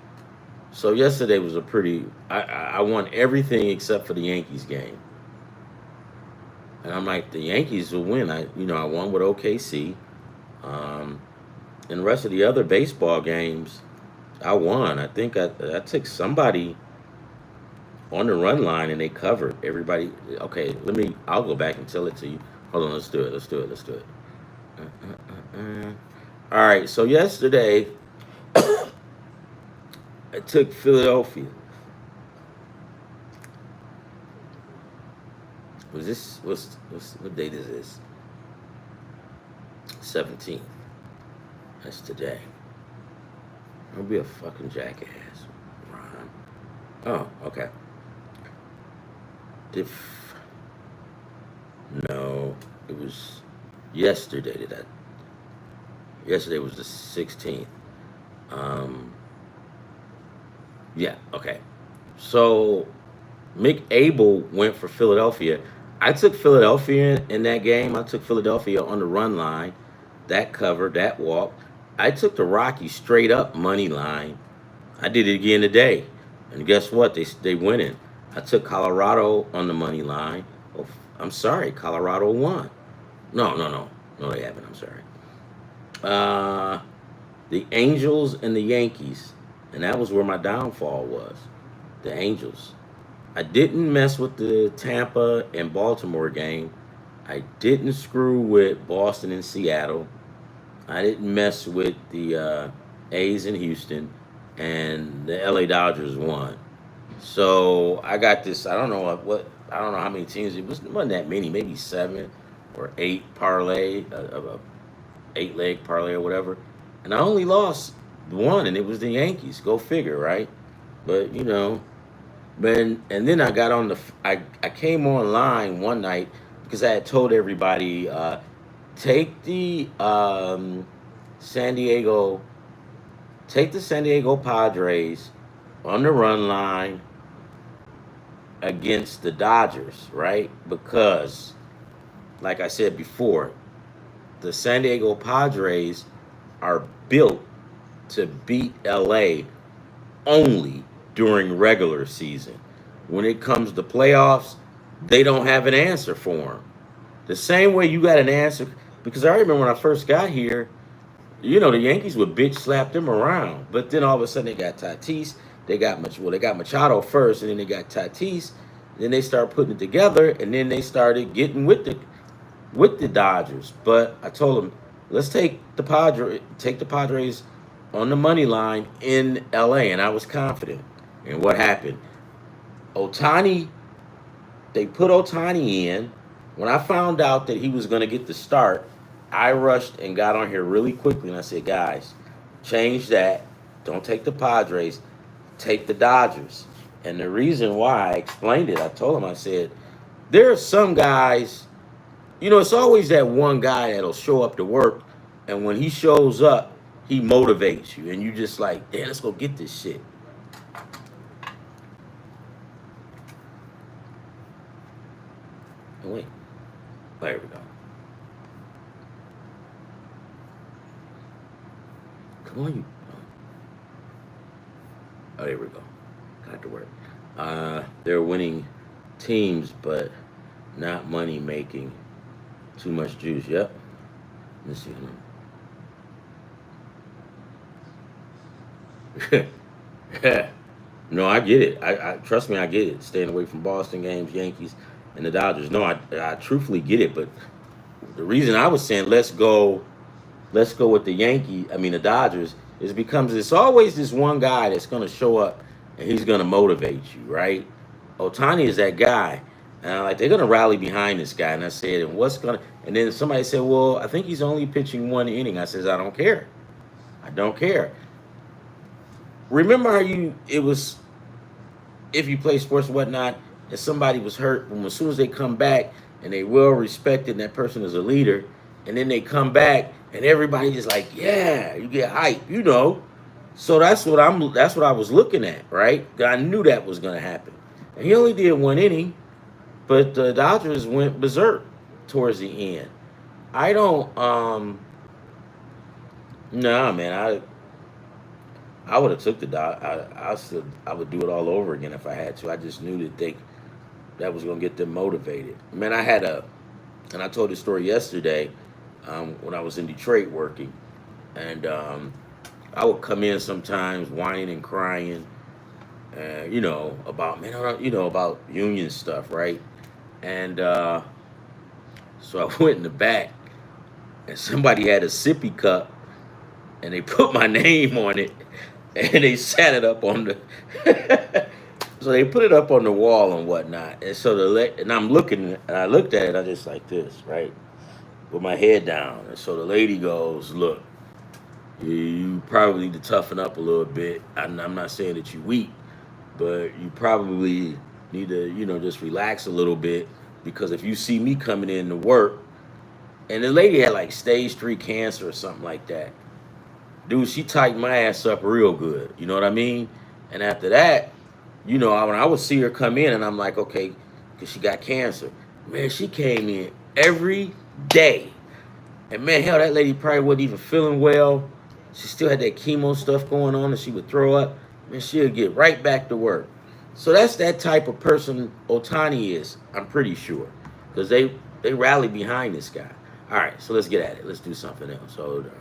So yesterday was a pretty. I won everything except for the Yankees game, and I'm like, the Yankees will win. I won with OKC, and the rest of the other baseball games, I won. I think I took somebody on the run line and they covered everybody. Okay, I'll go back and tell it to you. Hold on, let's do it. All right, so yesterday I took Philadelphia. What date is this? 17th. That's today. I'll be a fucking jackass, Ron. Oh, okay. No, it was yesterday. Yesterday was the 16th. Yeah, okay. So Mick Abel went for Philadelphia. I took Philadelphia in that game. I took Philadelphia on the run line. That covered, that walk. I took the Rockies straight up money line. I did it again today. And guess what? They winning. I took Colorado on the money line. Oh, I'm sorry, Colorado won. No, they haven't. I'm sorry. The Angels and the Yankees, and that was where my downfall was. The Angels. I didn't mess with the Tampa and Baltimore game. I didn't screw with Boston and Seattle. I didn't mess with the A's in Houston, and the LA Dodgers won. So I got this. I don't know how many teams. It wasn't that many. Maybe 7 or 8 parlay, of a 8-leg parlay or whatever. And I only lost one, and it was the Yankees. Go figure, right? But and then I got on I came online one night because I had told everybody take the San Diego Padres on the run line against the Dodgers, right? Because, like I said before, the San Diego Padres are built to beat LA only during regular season. When it comes to playoffs, they don't have an answer for them. The same way you got an answer, because I remember when I first got here, the Yankees would bitch slap them around. But then all of a sudden they got Tatis. They got Machado first, and then they got Tatis. Then they started putting it together, and then they started getting with the Dodgers. But I told them, let's take the Padres on the money line in LA, and I was confident. And what happened? They put Ohtani in. When I found out that he was going to get the start, I rushed and got on here really quickly, and I said, guys, change that. Don't take the Padres. Take the Dodgers. And the reason why I explained it, I told him, I said, there are some guys, it's always that one guy that'll show up to work And when he shows up, he motivates you, and you just like, damn, let's go get this shit. Oh, wait, there we go. Come on, you. Oh, there we go. Got to work. They're winning teams, but not money making. Too much juice. Yep. Let's see. Yeah. No, I get it. I trust me, I get it. Staying away from Boston games, Yankees, and the Dodgers. No, I truthfully get it. But the reason I was saying let's go with the the Dodgers, is because it's always this one guy that's gonna show up and he's gonna motivate you, right? Otani is that guy. And I'm like, they're gonna rally behind this guy. And I said, and what's gonna and then somebody said, well, I think he's only pitching 1 inning. I says, I don't care. I don't care. Remember how it was, if you play sports and whatnot, and somebody was hurt, and as soon as they come back and they well respected and that person is a leader, and then they come back and everybody just like, yeah, you get hype, you know. So that's what I was looking at, right? I knew that was gonna happen. And he only did 1 inning, but the Dodgers went berserk towards the end. I don't nah, man, I would have took the dot. I would do it all over again if I had to. I just knew that was gonna get them motivated. Man, and I told this story yesterday when I was in Detroit working, and I would come in sometimes whining and crying, about about union stuff, right? And so I went in the back, and somebody had a sippy cup, and they put my name on it. And they sat it up on the so they put it up on the wall and whatnot. And so and I'm looking, and I looked at it, I just like this, right? With my head down. And so the lady goes, look, you probably need to toughen up a little bit. I'm not saying that you're weak, but you probably need to, just relax a little bit, because if you see me coming in to work, and the lady had like stage 3 cancer or something like that. Dude, she tightened my ass up real good. You know what I mean? And after that, when I would see her come in, and I'm like, okay, because she got cancer. Man, she came in every day. And man, hell, that lady probably wasn't even feeling well. She still had that chemo stuff going on, and she would throw up. Man, she'll get right back to work. So that's that type of person Otani is, I'm pretty sure. Because they rally behind this guy. All right, so let's get at it. Let's do something else. Hold on.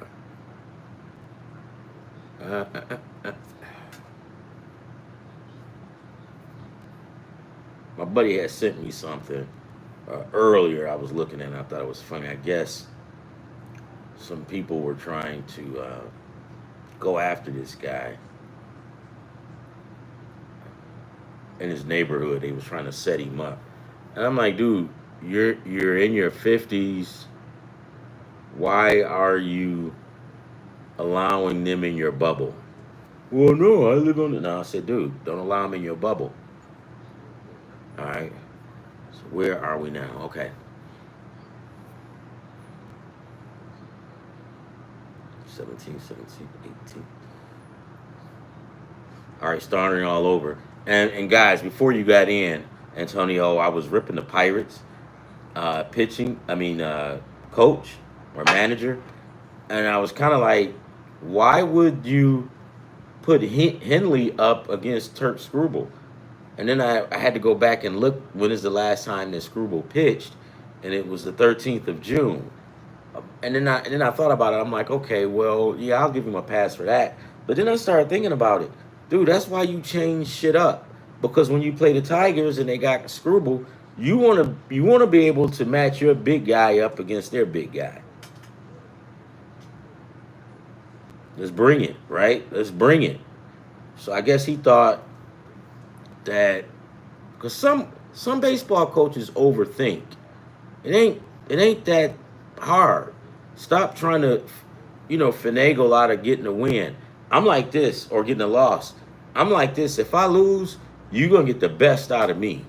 My buddy had sent me something earlier. I was looking at it, and I thought it was funny. I guess some people were trying to go after this guy in his neighborhood. They was trying to set him up, and I'm like, dude, you're in your 50s. Why are you allowing them in your bubble? Well, no, I live on it. No, I said, dude, don't allow them in your bubble. All right. So where are we now? Okay. 17, 18. All right, starting all over. And guys, before you got in, Antonio, I was ripping the Pirates coach or manager. And I was kind of like, why would you put Henley up against Turk Scrubble? And then I had to go back and look, when is the last time that Scrubble pitched? And it was the 13th of June. And then I thought about it. I'm like, okay, well, yeah, I'll give him a pass for that. But then I started thinking about it. Dude, that's why you change shit up. Because when you play the Tigers and they got Scrubble, you wanna be able to match your big guy up against their big guy. Let's bring it, right? Let's bring it. So I guess he thought that, because some baseball coaches overthink. It ain't that hard. Stop trying to, finagle out of getting a win. I'm like this, or getting a loss. I'm like this. If I lose, you're gonna get the best out of me.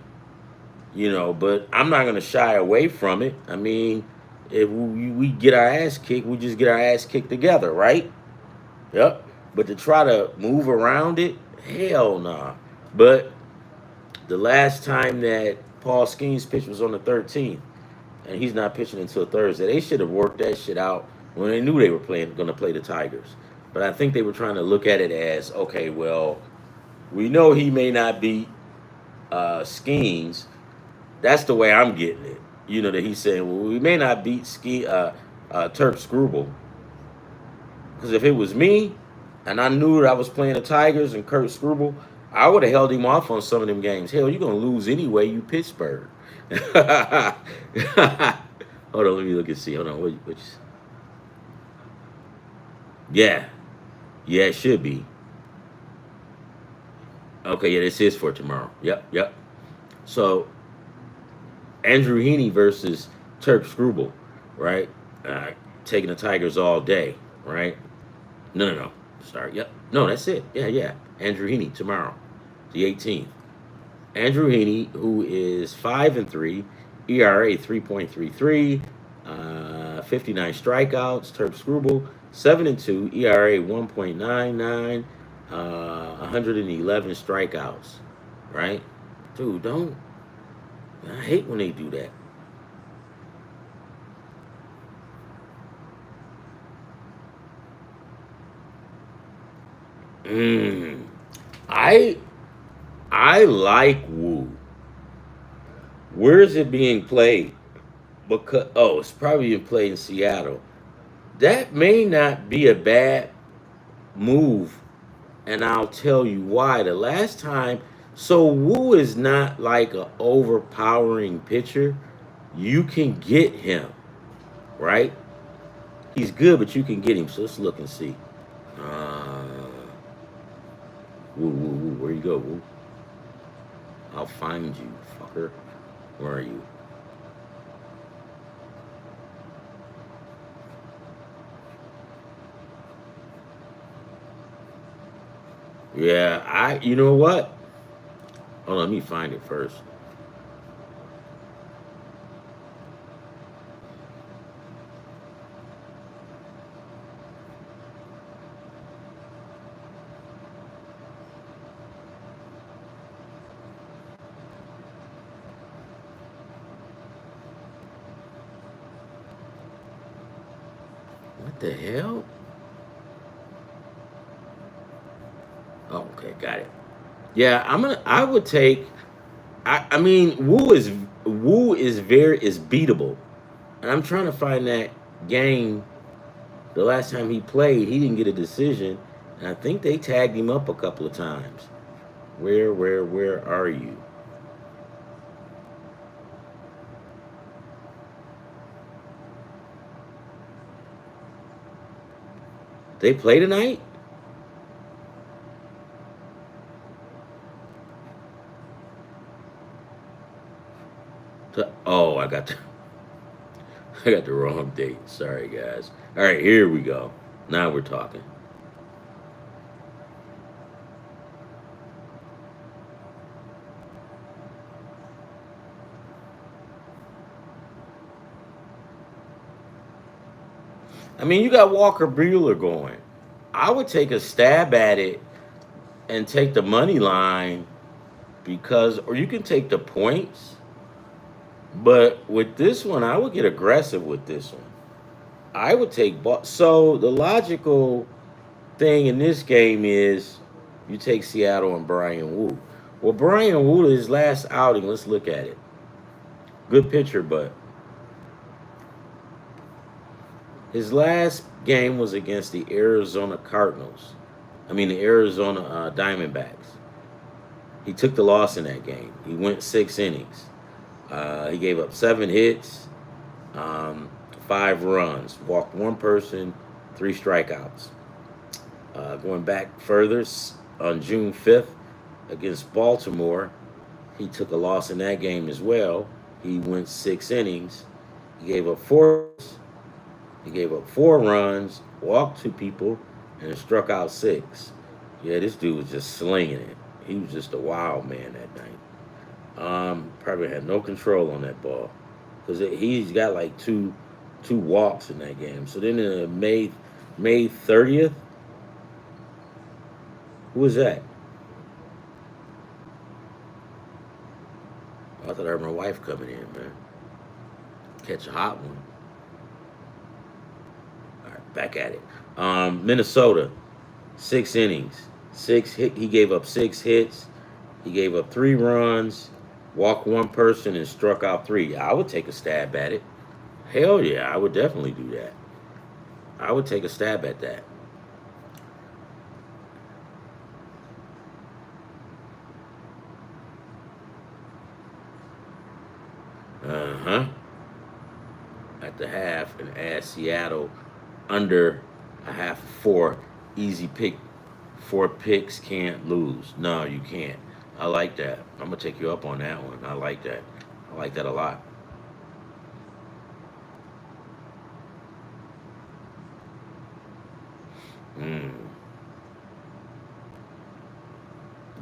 But I'm not gonna shy away from it. I mean, If we get our ass kicked, we just get our ass kicked together, right? Yep. But to try to move around it, hell nah. But the last time that Paul Skeens pitch was on the 13th, and he's not pitching until Thursday. They should have worked that shit out when they knew they were going to play the Tigers. But I think they were trying to look at it as, okay, well, we know he may not beat Skeens. That's the way I'm getting it. You know, that he's saying, well, we may not beat Turk Scrubble. Because if it was me, and I knew that I was playing the Tigers and Kurt Scrubble, I would have held him off on some of them games. Hell, you're going to lose anyway, you Pittsburgh. Hold on, let me look and see. Hold on, which? Yeah, yeah, it should be. Okay, yeah, this is for tomorrow. Yep. So, Andrew Heaney versus Turk Scrubble, right? Taking the Tigers all day, right? No. Sorry. Yep. No, that's it. Yeah. Andrew Heaney tomorrow, the 18th. Andrew Heaney, who is 5-3, ERA 3.33, 59 strikeouts. Turk Scrubble 7-2, ERA 1.99, 111 strikeouts. Right, dude? Don't. I hate when they do that. I like Woo. Where is it being played? Because it's probably being played in Seattle. That may not be a bad move, and I'll tell you why. The last time, so Woo is not like an overpowering pitcher. You can get him, right? He's good, but you can get him. So let's look and see. Woo, where you go, Woo? I'll find you, fucker. Where are you? Yeah, you know what? Hold on, let me find it first. What the hell? Oh, okay, got it. Yeah, I would take. I mean, Woo is beatable, and I'm trying to find that game. The last time he played, he didn't get a decision, and I think they tagged him up a couple of times. Where are you? They play tonight? Oh, I got the wrong date. Sorry, guys. All right, here we go. Now we're talking. I mean, you got Walker Buehler going. I would take a stab at it and take the money line or you can take the points. But with this one, I would get aggressive with this one. I would take so the logical thing in this game is you take Seattle and Brian Wu. Well, Brian Wu, his last outing, let's look at it. Good pitcher, but his last game was against the Arizona Cardinals. The Arizona Diamondbacks. He took the loss in that game. He went 6 innings. He gave up 7 hits, 5 runs, walked 1 person, 3 strikeouts. Going back further, on June 5th against Baltimore, he took a loss in that game as well. He went 6 innings. He gave up 4 runs, walked 2 people, and struck out 6. Yeah, this dude was just slinging it. He was just a wild man that night. Probably had no control on that ball because he's got like two 2 walks in that game. So then May 30th, who was that? I thought I heard my wife coming in, man. Catch a hot one. All right, back at it. Minnesota, 6 innings, 6 hit. He gave up 6 hits. He gave up 3 runs, walked 1 person, and struck out 3. I would take a stab at it. Hell yeah, I would definitely do that. I would take a stab at that. Uh-huh. At the half and add Seattle under a half of 4. Easy pick. 4 picks, can't lose. No, you can't. I like that. I'm gonna take you up on that one. I like that. I like that a lot.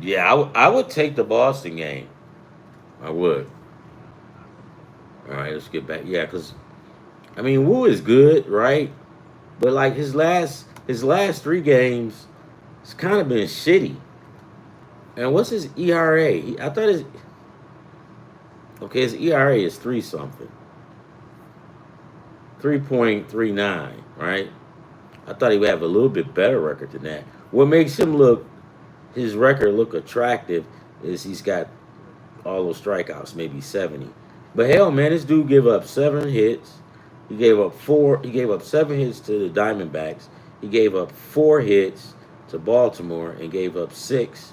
Yeah, I would take the Boston game. I would. All right, let's get back. Yeah, because I mean, Wu is good, right? But like his last 3 games, it's kind of been shitty. And what's his ERA? I thought his ERA is 3 something, 3.39, right? I thought he would have a little bit better record than that. What makes his record look attractive is he's got all those strikeouts, maybe 70. But hell, man, this dude gave up 7 hits. He gave up 4. He gave up 7 hits to the Diamondbacks. He gave up 4 hits to Baltimore and gave up 6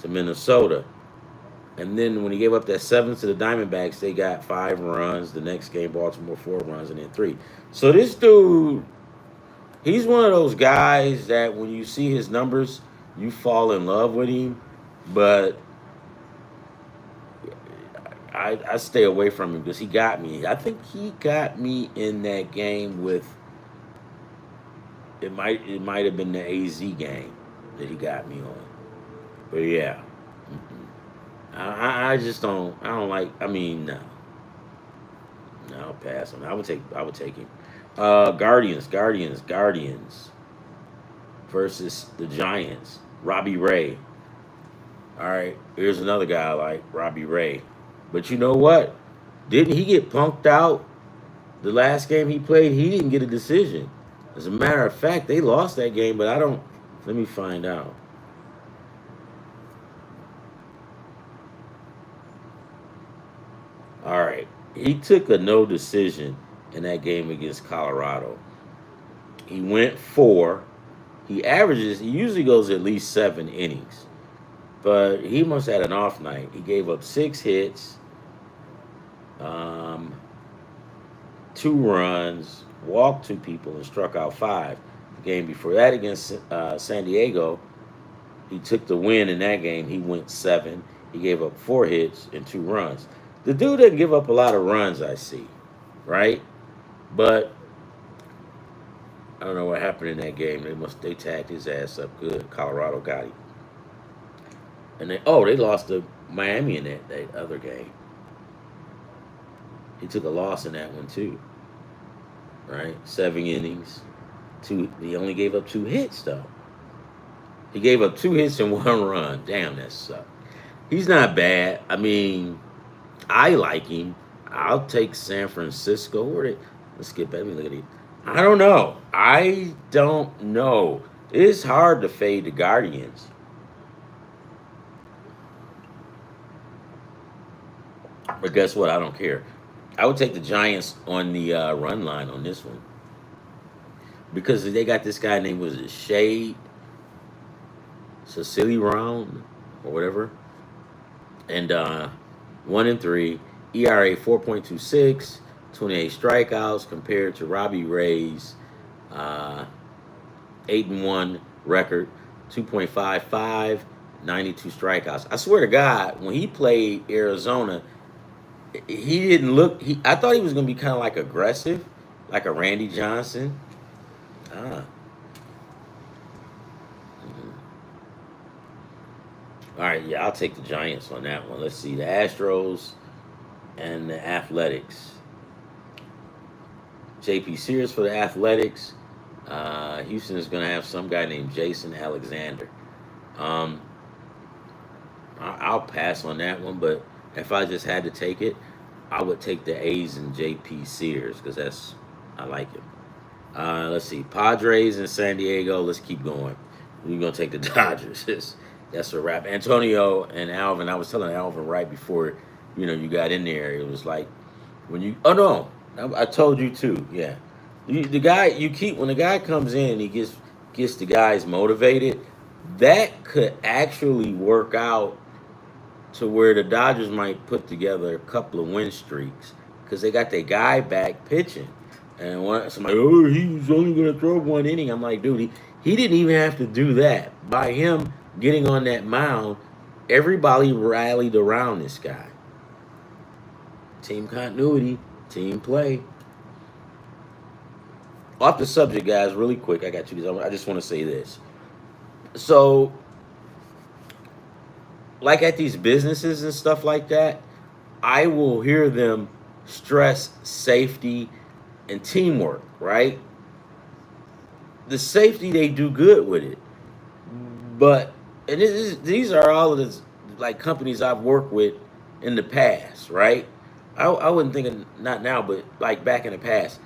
to Minnesota. And then when he gave up that 7 to the Diamondbacks, they got 5 runs. The next game, Baltimore 4 runs and then 3. So this dude, he's one of those guys that when you see his numbers, you fall in love with him. But I stay away from him because he got me. I think he got me in that game with it might have been the AZ game that he got me on. But yeah. I just don't like. I mean, no, I'll pass on. I would take him. Guardians versus the Giants. Robbie Ray. All right, here's another guy I like Robbie Ray, but you know what? Didn't he get punked out the last game he played? He didn't get a decision. As a matter of fact, they lost that game, but I don't. Let me find out. All right. He took a no decision in that game against Colorado. He went 4. He usually goes at least 7 innings. But he must have had an off night. He gave up 6 hits, 2 runs, walked 2 people, and struck out 5. The game before that against San Diego, he took the win in that game. He went 7. He gave up 4 hits and 2 runs. The dude doesn't give up a lot of runs, I see, right? But I don't know what happened in that game. They tagged his ass up good. Colorado got him. And they lost to Miami in that other game. He took a loss in that one too. Right? 7 innings. He only gave up 2 hits though. He gave up 2 hits and 1 run. Damn, that sucked. He's not bad. I mean, I like him. I'll take San Francisco. Let's get back. Let me look at it. I don't know. It's hard to fade the Guardians. But guess what? I don't care. I would take the Giants on the run line on this one. Because they got this guy named, was it Shade? Cecily Round or whatever. And 1-3, ERA 4.26, 28 strikeouts compared to Robbie Ray's 8-1 record, 2.55, 92 strikeouts. I swear to God, when he played Arizona, he didn't look. I thought he was going to be kind of like aggressive, like a Randy Johnson. All right, yeah, I'll take the Giants on that one. Let's see, the Astros and the Athletics. JP Sears for the Athletics. Houston is going to have some guy named Jason Alexander. Um, I'll pass on that one, but if I just had to take it, I would take the A's and JP Sears because I like him. Let's see, Padres in San Diego. Let's keep going. We're gonna take the Dodgers. That's a wrap. Antonio and Alvin. I was telling Alvin right before you got in there. It was like when you. Oh no, I told you too. Yeah, the guy when the guy comes in, he gets the guys motivated. That could actually work out to where the Dodgers might put together a couple of win streaks because they got their guy back pitching. And somebody, oh, he was only going to throw one inning. I'm like, dude, he didn't even have to do that. By him getting on that mound, everybody rallied around this guy. Team continuity, team play. Off the subject, guys, really quick. I got you because I just want to say this. So, like at these businesses and stuff like that, I will hear them stress safety and teamwork, right? The safety, they do good with it. But, and these are all of the like companies I've worked with in the past, right? I wouldn't think of, not now, but like back in the past.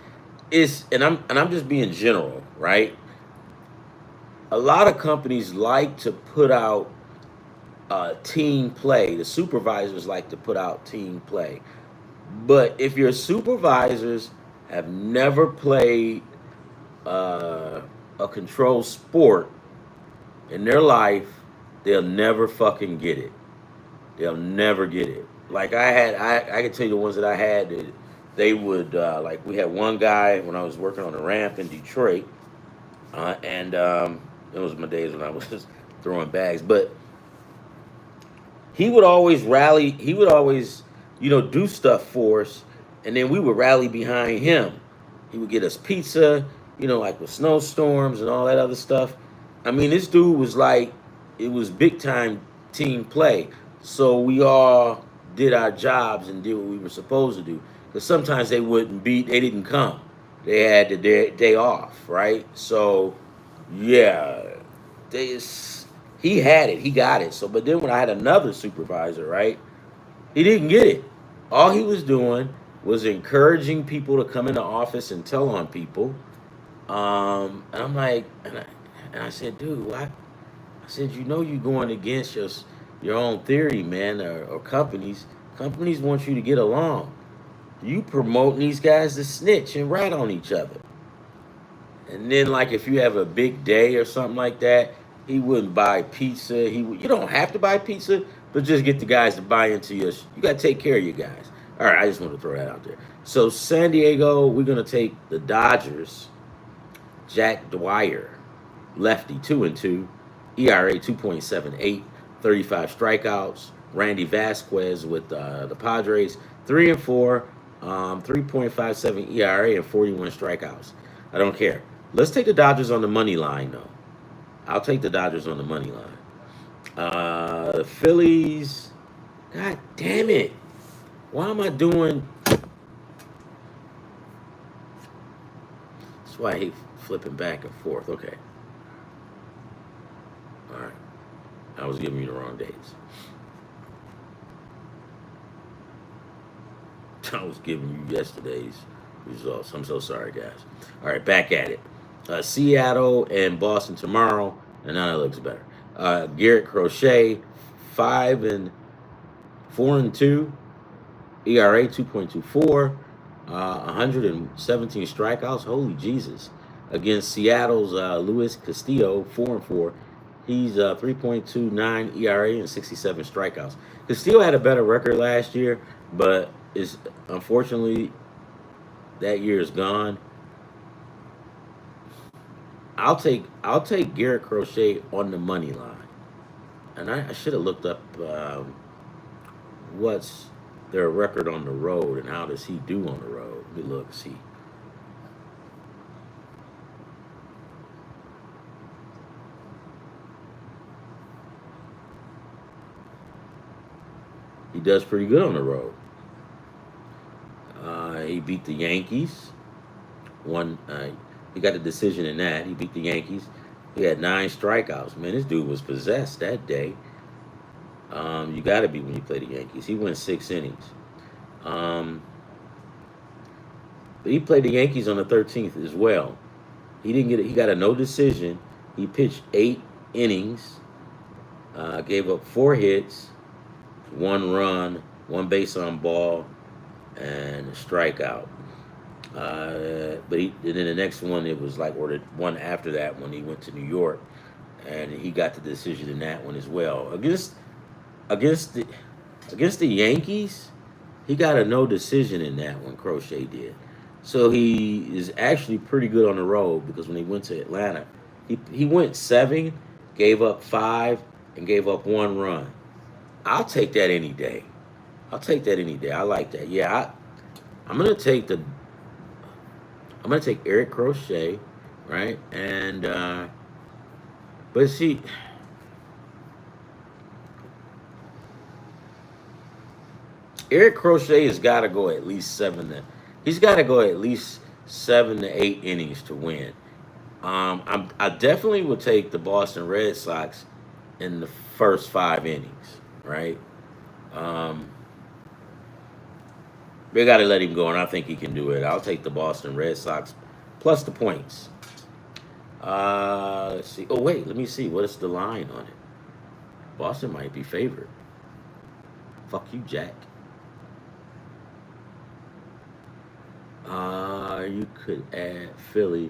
I'm just being general, right? A lot of companies like to put out team play. The supervisors like to put out team play. But if your supervisors have never played a controlled sport in their life, they'll never fucking get it. They'll never get it. Like I can tell you the ones that I had that they would like. We had one guy when I was working on the ramp in Detroit, and it was my days when I was just throwing bags. But he would always rally. He would always, do stuff for us, and then we would rally behind him. He would get us pizza, like with snowstorms and all that other stuff. I mean, this dude was like, it was big time team play. So we all did our jobs and did what we were supposed to do. Because sometimes they didn't come. They had the day off, right? So, yeah, he had it. He got it. So, but then when I had another supervisor, right, he didn't get it. All he was doing was encouraging people to come in the office and tell on people. And I'm like, and I said, dude, why? I said, you're going against your own theory, man, or companies. Companies want you to get along. You promoting these guys to snitch and rat on each other. And then, like, if you have a big day or something like that, he wouldn't buy pizza. You don't have to buy pizza, but just get the guys to buy into you got to take care of you guys. All right, I just want to throw that out there. So, San Diego, we're going to take the Dodgers. Jack Dwyer, lefty, 2-2, ERA 2.78, 35 strikeouts. Randy Vasquez with the Padres, 3-4, 3.57 ERA and 41 strikeouts. I don't care. Let's take the Dodgers on the money line, though. I'll take the Dodgers on the money line. The Phillies, God damn it. Why am I doing... That's why I hate flipping back and forth. Okay. All right. I was giving you the wrong dates. I was giving you yesterday's results. I'm so sorry, guys. All right, back at it. Seattle and Boston tomorrow, and now that looks better. Garrett Crochet, 4-2, ERA 2.24, 117 strikeouts. Holy Jesus! Against Seattle's Luis Castillo, 4-4. He's 3.29 ERA and 67 strikeouts. Castillo had a better record last year, but is unfortunately that year is gone. I'll take Garrett Crochet on the money line, and I should have looked up what's their record on the road and how does he do on the road. Let me look, see. He does pretty good on the road. He beat the Yankees. One, he got the decision in that. He beat the Yankees. He had 9 strikeouts. Man, this dude was possessed that day. You got to be when you play the Yankees. He went 6 innings. Um, but he played the Yankees on the 13th as well. He didn't get it. He got a no decision. He pitched 8 innings. Gave up 4 hits, 1 run, 1 base on ball, and a strikeout. And then the next one, it was like, or the one after that, when he went to New York, and he got the decision in that one as well. Against the Yankees, he got a no decision in that one. Crochet did, so he is actually pretty good on the road, because when he went to Atlanta, he went 7, gave up 5, and gave up 1 run. I'll take that any day. I like that. Yeah, I'm gonna take Eric Crochet, right? And but see, Eric Crochet has got to go at least 7 to. He's got to go at least 7 to 8 innings to win. I definitely would take the Boston Red Sox in the first 5 innings, right? They got to let him go, and I think he can do it. I'll take the Boston Red Sox plus the points. Let's see. Oh, wait, let me see. What is the line on it? Boston might be favored. Fuck you, Jack. You could add Philly.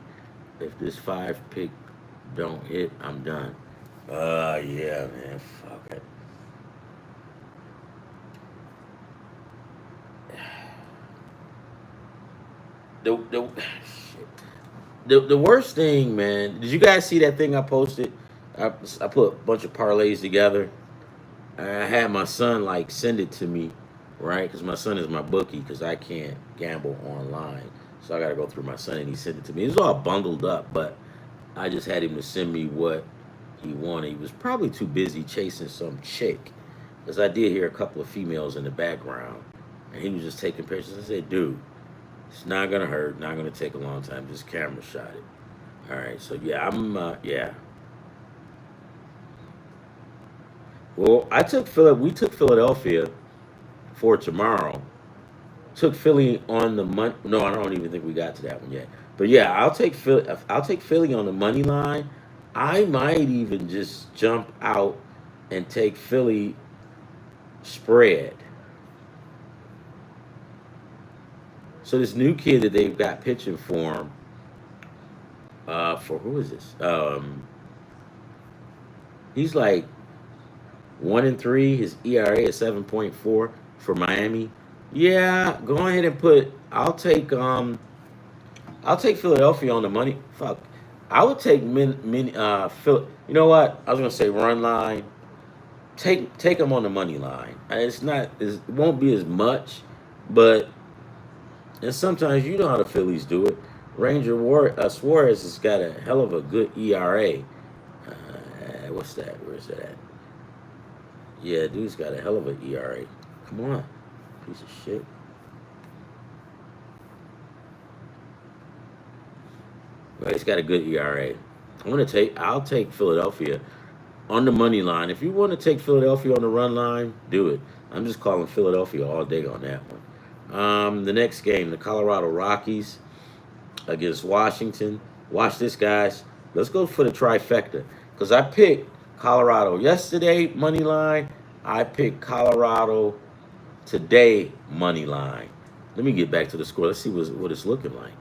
If this 5 pick don't hit, I'm done. Yeah, man. Fuck it. The worst thing, man. Did you guys see that thing I posted? I put a bunch of parlays together. I had my son like send it to me, right? Because my son is my bookie, because I can't gamble online, so I got to go through my son, and he sent it to me. It was all bundled up, but I just had him to send me what he wanted. He was probably too busy chasing some chick, because I did hear a couple of females in the background, and he was just taking pictures. I said, dude, it's not gonna hurt, not gonna take a long time. Just camera shot it. All right, so yeah, yeah. Well, we took Philadelphia for tomorrow. Took Philly on the money. No, I don't even think we got to that one yet. But yeah, I'll take Philly on the money line. I might even just jump out and take Philly spread. So this new kid that they've got pitching for him, for who is this? He's like 1-3. His ERA is 7.4 for Miami. Yeah, go ahead and put. I'll take Philadelphia on the money. Fuck, I would take Phil. You know what? I was gonna say run line. Take them on the money line. It won't be as much, but and sometimes you know how the Phillies do it. Suarez has got a hell of a good ERA. What's that? Where's that at? Yeah, dude's got a hell of an ERA. Come on, piece of shit. Well, he's got a good ERA. I'll take Philadelphia on the money line. If you want to take Philadelphia on the run line, do it. I'm just calling Philadelphia all day on that one. The next game, the Colorado Rockies against Washington. Watch this, guys. Let's go for the trifecta, because I picked Colorado yesterday, money line. I picked Colorado today, money line. Let me get back to the score. Let's see what it's looking like.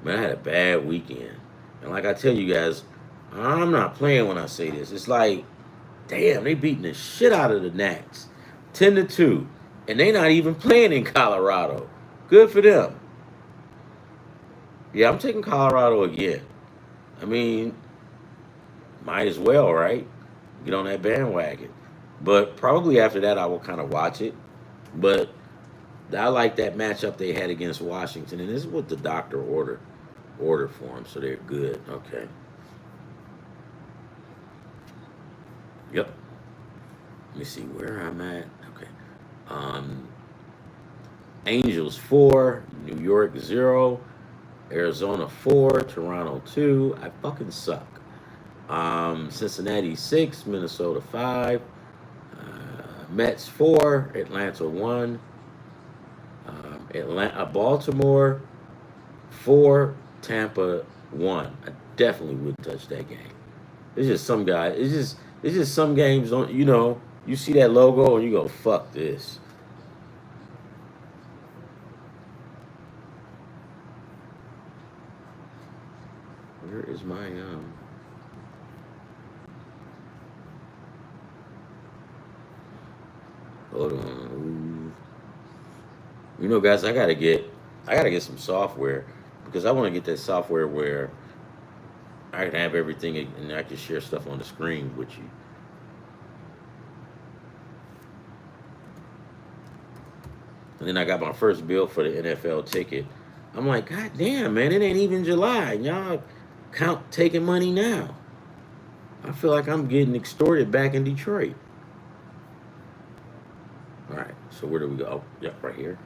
Man, I had a bad weekend. And like I tell you guys, I'm not playing when I say this. It's like, damn, they beating the shit out of the Nats. 10-2. And they not even playing in Colorado. Good for them. Yeah, I'm taking Colorado again. I mean, might as well, right? Get on that bandwagon. But probably after that, I will kind of watch it. But I like that matchup they had against Washington. And this is what the doctor ordered for them, so they're good. Okay. Yep. Let me see where I'm at. Okay. Um, Angels 4, New York 0, Arizona 4, Toronto 2. I fucking suck. Cincinnati 6, Minnesota 5, Mets 4, Atlanta 1, Baltimore 4, Tampa 1. I definitely wouldn't touch that game. It's just some guy. It's just some games don't you see that logo and you go fuck this. Where is my hold on. Guys, I gotta get some software because I want to get that software where I can have everything and I can share stuff on the screen with you. And then I got my first bill for the NFL ticket. I'm like, God damn, man, it ain't even July. Y'all count taking money now. I feel like I'm getting extorted back in Detroit. All right, so where do we go? Oh, yeah, right here.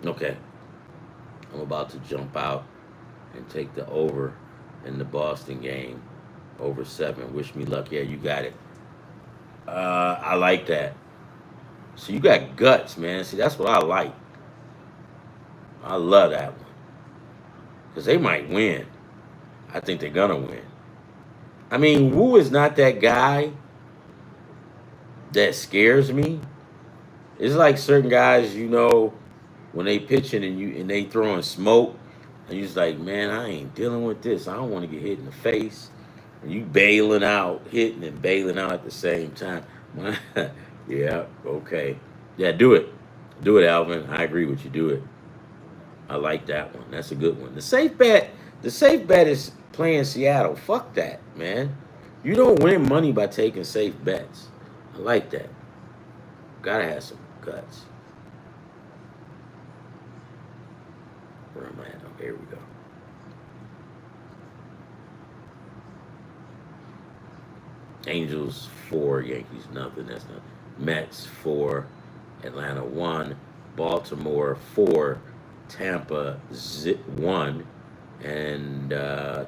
Okay, I'm about to jump out and take the over in the Boston game, over 7. Wish me luck. Yeah, you got it. I like that. So you got guts, man. See, that's what I like. I love that one because they might win. I think they're gonna win. I mean, Wu is not that guy that scares me. It's like certain guys, when they pitching and they throwing smoke, and you just like, man, I ain't dealing with this. I don't want to get hit in the face. And you bailing out, hitting and bailing out at the same time. Yeah, okay. Yeah, do it, Alvin. I agree with you. Do it. I like that one. That's a good one. The safe bet is playing Seattle. Fuck that, man. You don't win money by taking safe bets. I like that. Gotta have some guts. Where am I at? Okay, here we go. Angels 4, Yankees nothing. That's not. Mets 4, Atlanta 1, Baltimore 4, Tampa 1, and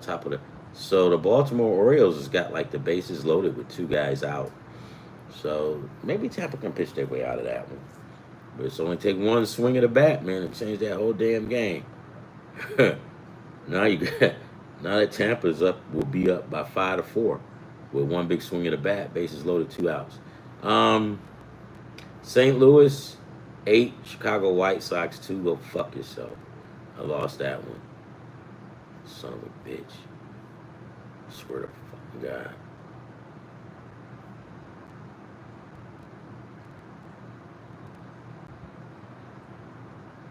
top of the. So the Baltimore Orioles has got like the bases loaded with 2 guys out. So maybe Tampa can pitch their way out of that one. But it's only take one swing of the bat, man, to change that whole damn game. now you got now that Tampa's up will be up by 5-4 with one big swing of the bat, bases loaded, 2 outs. St. Louis 8, Chicago White Sox 2. Go fuck yourself. I lost that one. Son of a bitch. I swear to fucking God.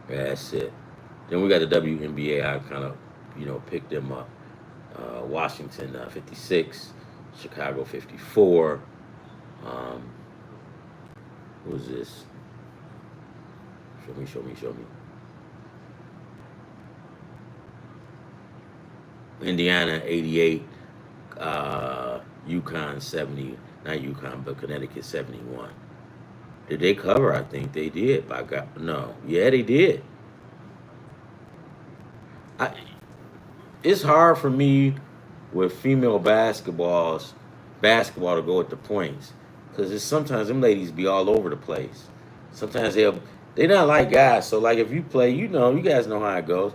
Yeah, that's it. Then we got the WNBA. I kind of, picked them up. Washington 56, Chicago 54. Who's this? Show me. Indiana 88, Yukon 70, not Yukon, but Connecticut 71. Did they cover? I think they did. By God, no. Yeah, they did. I, it's hard for me with female basketball to go at the points because it's sometimes them ladies be all over the place. Sometimes they not like guys. So like if you play, you guys know how it goes.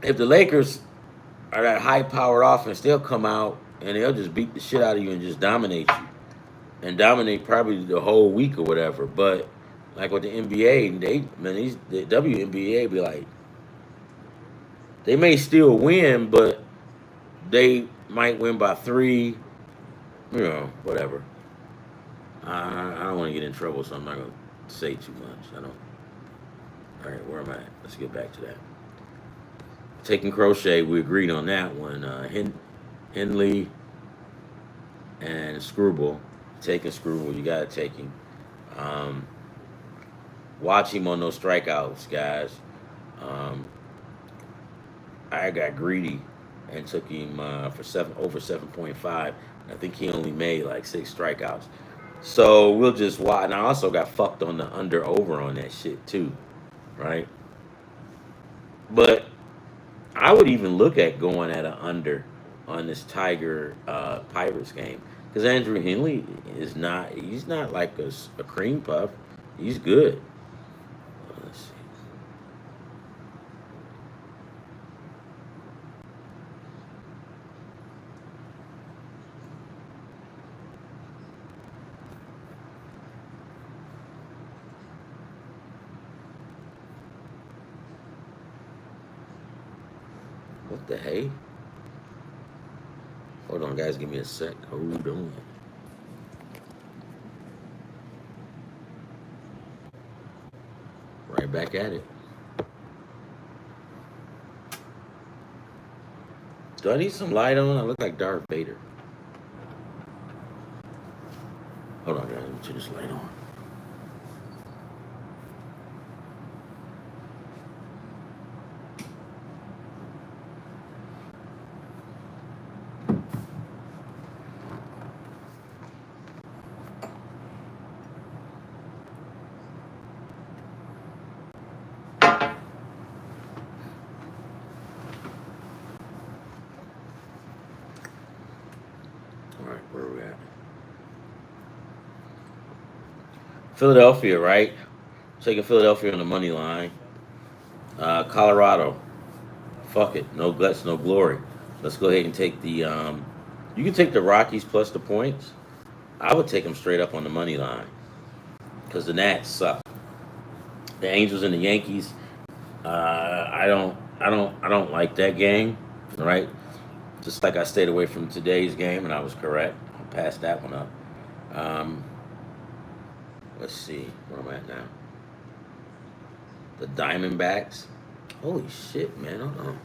If the Lakers are that high powered offense, they'll come out and they'll just beat the shit out of you and just dominate you. And dominate probably the whole week or whatever. But like with the NBA, the WNBA be like, they may still win, but they might win by 3, whatever. I don't want to get in trouble, so I'm not going to say too much. I don't. All right, where am I at? Let's get back to that. Taking crochet, we agreed on that one. Henley and Screwball. Taking Screwball, you gotta take him. Watch him on those strikeouts, guys. Um, I got greedy and took him for over 7.5. I think he only made like 6 strikeouts. So we'll just watch. And I also got fucked on the under over on that shit too, right? But I would even look at going at an under on this Tiger Pirates game because Andrew Henley is not. He's not like a cream puff. He's good. Let's see. What the hey? Hold on, guys. Give me a sec. Hold on. Right back at it. Do I need some light on? I look like Darth Vader. Hold on, guys. Let me turn this light on. All right, where are we at? Philadelphia, right? Taking Philadelphia on the money line. Colorado. Fuck it. No guts, no glory. Let's go ahead and take the. You can take the Rockies plus the points. I would take them straight up on the money line because the Nats suck. The Angels and the Yankees. I don't like that game. Right. Just like I stayed away from today's game, and I was correct. I passed that one up. Um, let's see where I'm at now. The Diamondbacks. Holy shit, man! Hold on.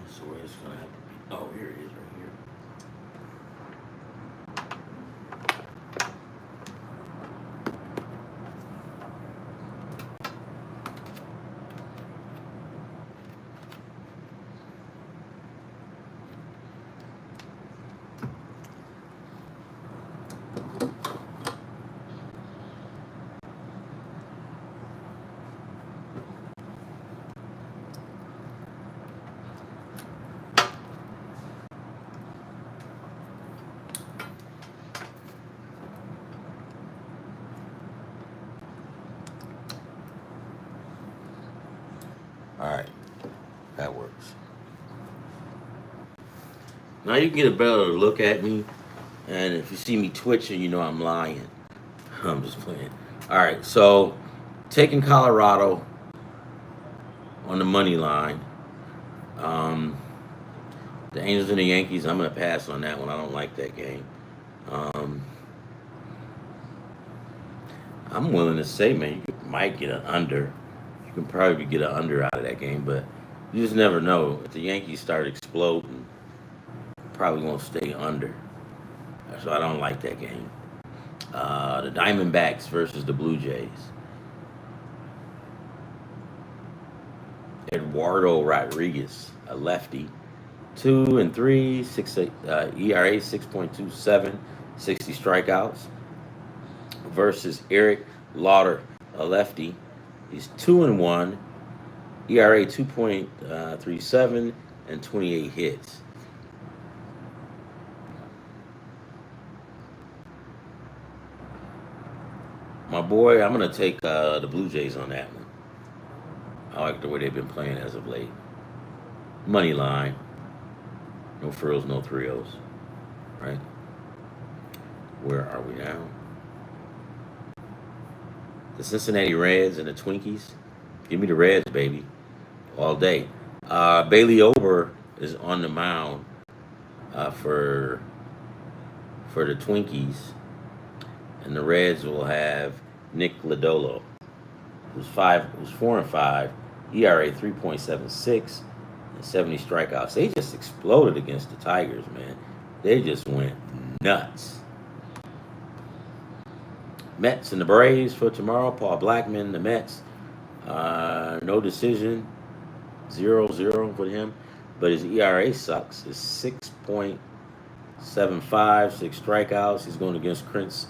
So where it's gonna have to be? Oh, here it is, right here. All right, that works. Now you can get a better look at me, and if you see me twitching, you know I'm lying. I'm just playing. All right, so taking Colorado on the money line. Um, the Angels and the Yankees, I'm gonna pass on that one. I don't like that game. Um, I'm willing to say, man, you might get an under. You can probably get an under out of that game, but you just never know. If the Yankees start exploding, probably won't stay under. So I don't like that game. The Diamondbacks versus the Blue Jays. Eduardo Rodriguez, a lefty. 2 and 3, ERA 6.27, 60 strikeouts. Versus Eric Lauder, a lefty. He's 2 and 1, ERA 2.37, and 28 hits. My boy, I'm gonna take the Blue Jays on that one. I like the way they've been playing as of late. Money line, no frills, no thrills, right? Where are we now? The Cincinnati Reds and the Twinkies. Give me the Reds, baby, all day. Bailey Ober is on the mound for the Twinkies, and the Reds will have Nick Lodolo, who's 4-5, ERA 3.76, and 70 strikeouts. They just exploded against the Tigers, man. They just went nuts. Mets and the Braves for tomorrow. Paul Blackman, the Mets. No decision. 0-0 for him. But his ERA sucks. It's 6.75, 6 strikeouts. He's going against Chris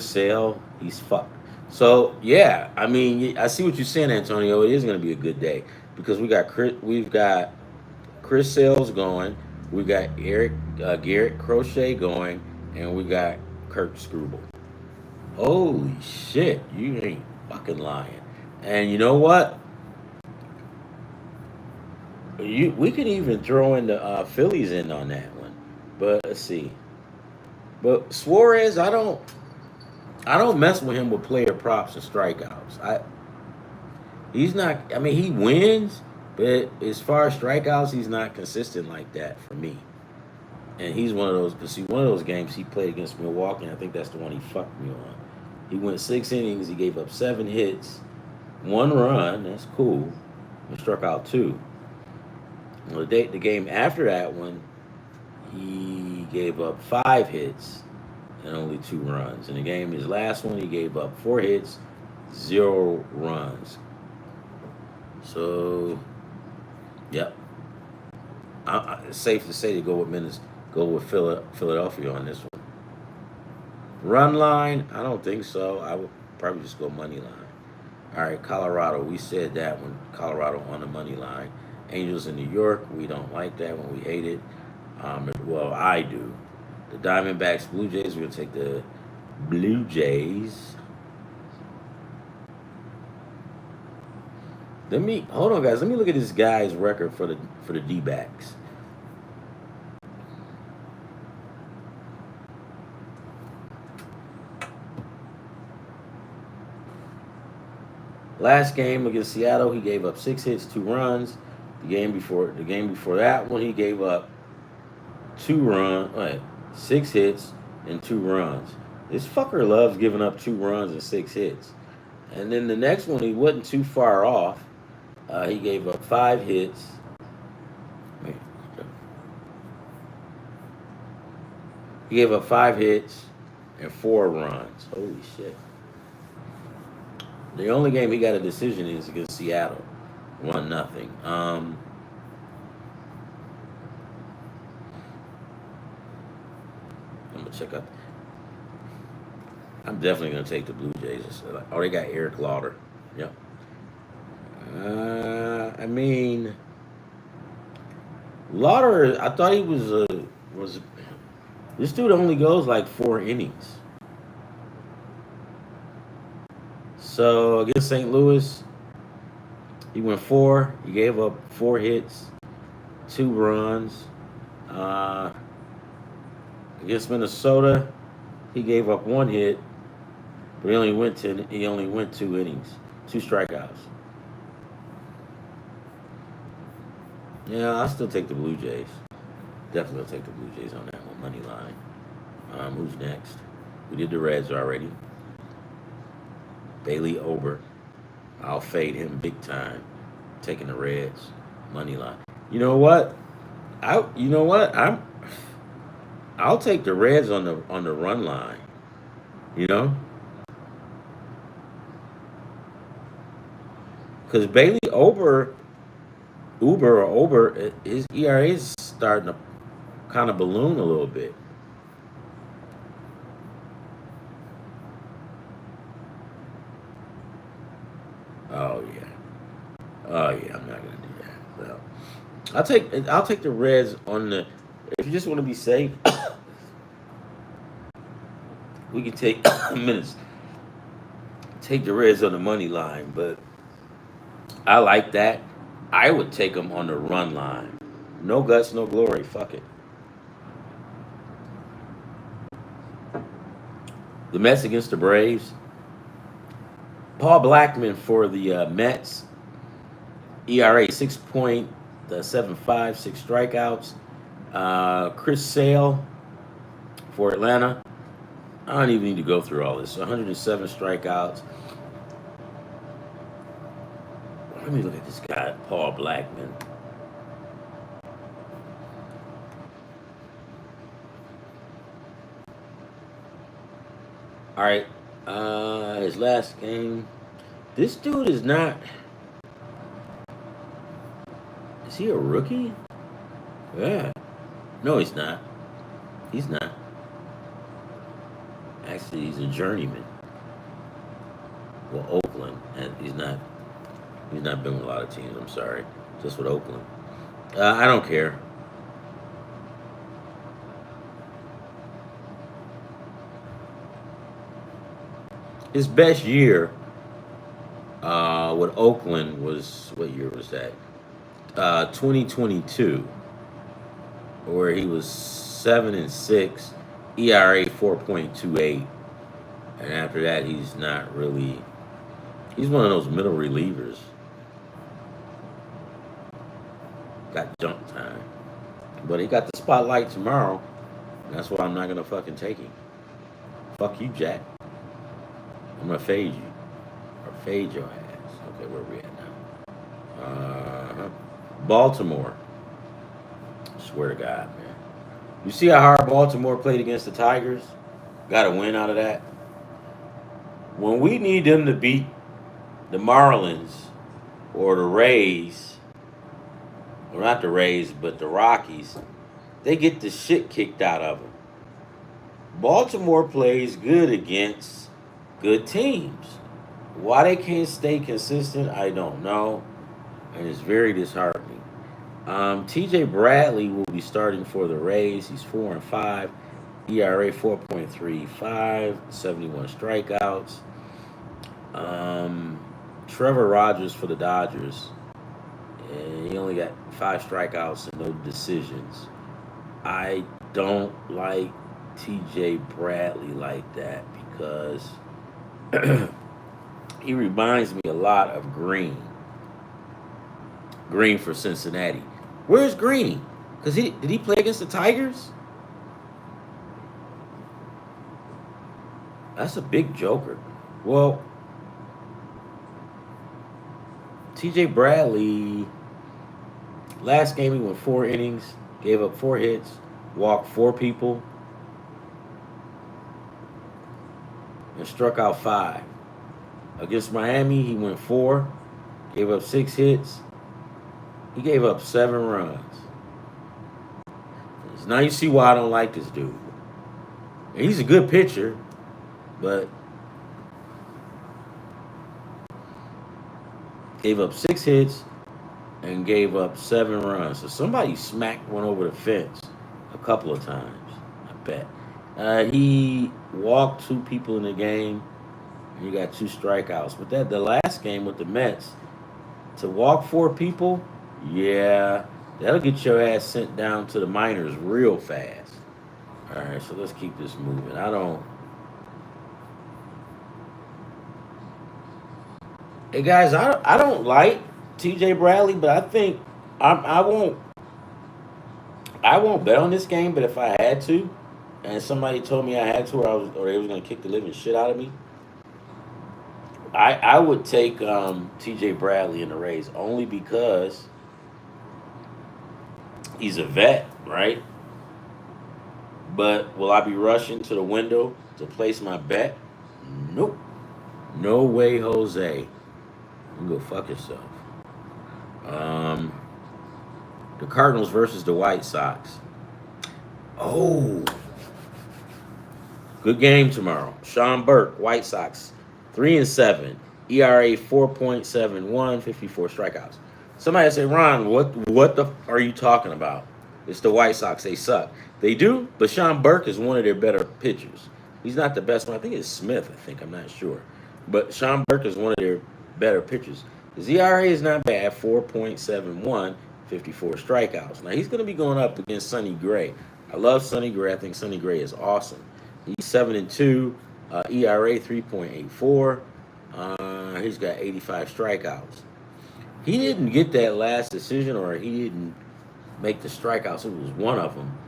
Sale. He's fucked. So, yeah, I mean, I see what you're saying, Antonio. It is going to be a good day because we've got Chris Sale's going. We got Garrett Crochet going. And we got Kurt Struble. Holy shit, you ain't fucking lying. And you know what? We could even throw in the Phillies in on that one. But let's see. But Suarez, I don't mess with him with player props and strikeouts. He's not. I mean, he wins, but as far as strikeouts, he's not consistent like that for me. And he's one of those. But see, one of those games he played against Milwaukee, and I think that's the one he fucked me on. He went 6 innings. He gave up 7 hits, 1 run. That's cool. And struck out 2. Well, the game after that one, he gave up 5 hits and only 2 runs. In the game, his last one, he gave up 4 hits, 0 runs. So, yep. It's safe to say to go with Philadelphia on this one. Run line, I don't think so. I would probably just go money line. All right, Colorado. We said that one. Colorado on the money line. Angels in New York. We don't like that one. We hate it. Well, I do. The Diamondbacks, Blue Jays. We're gonna take the Blue Jays. Hold on, guys. Let me look at this guy's record for the D-backs. Last game against Seattle, he gave up 6 hits, 2 runs. The game before that one, he gave up 6 hits and 2 runs. This fucker loves giving up 2 runs and 6 hits. And then the next one, he wasn't too far off. He gave up 5 hits. He gave up 5 hits and 4 runs. Holy shit. The only game he got a decision is against Seattle. 1-0. I'm gonna check out. I'm definitely gonna take the Blue Jays. Oh, they got Eric Lauder. Yep. I mean, Lauder. I thought he was. This dude only goes like 4 innings. So against St. Louis, he went 4. He gave up 4 hits, 2 runs. Against Minnesota, he gave up 1 hit, but he only went 2 innings, 2 strikeouts. Yeah, I'll still take the Blue Jays. Definitely take the Blue Jays on that one, money line. Who's next? We did the Reds already. Bailey Ober. I'll fade him big time. Taking the Reds, money line. You know what? I'll take the Reds on the run line. You know? Because Bailey Ober, his ERA is starting to kind of balloon a little bit. Oh yeah, I'm not gonna do that. Well, I'll take the Reds on the. If you just want to be safe, we can take minutes. Take the Reds on the money line, but I like that. I would take them on the run line. No guts, no glory. Fuck it. The Mets against the Braves. Paul Blackman for the Mets. ERA 6.75, 6 strikeouts. Chris Sale for Atlanta. I don't even need to go through all this. 107 strikeouts. Let me look at this guy, Paul Blackman. All right. His last game. This dude is not. Is he a rookie? Yeah. No, he's not. He's not. Actually, he's a journeyman. Well, Oakland, and he's not. He's not been with a lot of teams. I'm sorry, just with Oakland. I don't care. His best year with Oakland was, what year was that? 2022, where he was 7-6, ERA 4.28, and after that he's not really. He's one of those middle relievers. Got junk time, but he got the spotlight tomorrow. And that's why I'm not gonna fucking take him. Fuck you, Jack. I'm gonna fade you. Or fade your ass. Okay, where we at now? Baltimore. I swear to God, man. You see how hard Baltimore played against the Tigers? Got a win out of that. When we need them to beat the Marlins or the Rays, or not the Rays, but the Rockies, they get the shit kicked out of them. Baltimore plays good against good teams. Why they can't stay consistent, I don't know. And it's very disheartening. TJ Bradley will be starting for the Rays. He's 4-5. ERA 4.35, 71 strikeouts. Trevor Rogers for the Dodgers. And he only got 5 strikeouts and no decisions. I don't like TJ Bradley like that because he reminds me a lot of Green. Green for Cincinnati. Where's Green? Because did he play against the Tigers? That's a big joker. Well, TJ Bradley, last game he went 4 innings, gave up 4 hits, walked 4 people, and struck out 5. Against Miami, he went 4, gave up 6 hits. He gave up 7 runs. So now you see why I don't like this dude. And he's a good pitcher, but gave up 6 hits and gave up 7 runs. So somebody smacked one over the fence a couple of times, I bet. He walked 2 people in the game, and he got 2 strikeouts. But the last game with the Mets, to walk 4 people, yeah, that'll get your ass sent down to the minors real fast. All right, so let's keep this moving. Hey guys, I don't like TJ Bradley, but I think I won't bet on this game. But if I had to, and somebody told me I had to, or they was gonna kick the living shit out of me, I would take TJ Bradley in the Rays only because he's a vet, right? But will I be rushing to the window to place my bet? Nope. No way, Jose. You can go fuck yourself. The Cardinals versus the White Sox. Oh. Good game tomorrow. Sean Burke, White Sox, 3-7. ERA 4.71, 54 strikeouts. Somebody say, Ron, what the are you talking about? It's the White Sox. They suck. They do, but Sean Burke is one of their better pitchers. He's not the best one. I think it's Smith. I think I'm not sure, but Sean Burke is one of their better pitchers. His ERA is not bad, 4.71, 54 strikeouts. Now he's going to be going up against Sonny Gray. I love Sonny Gray. I think Sonny Gray is awesome. He's 7-2, ERA 3.84. He's got 85 strikeouts. He didn't get that last decision, or he didn't make the strikeouts. It was one of them.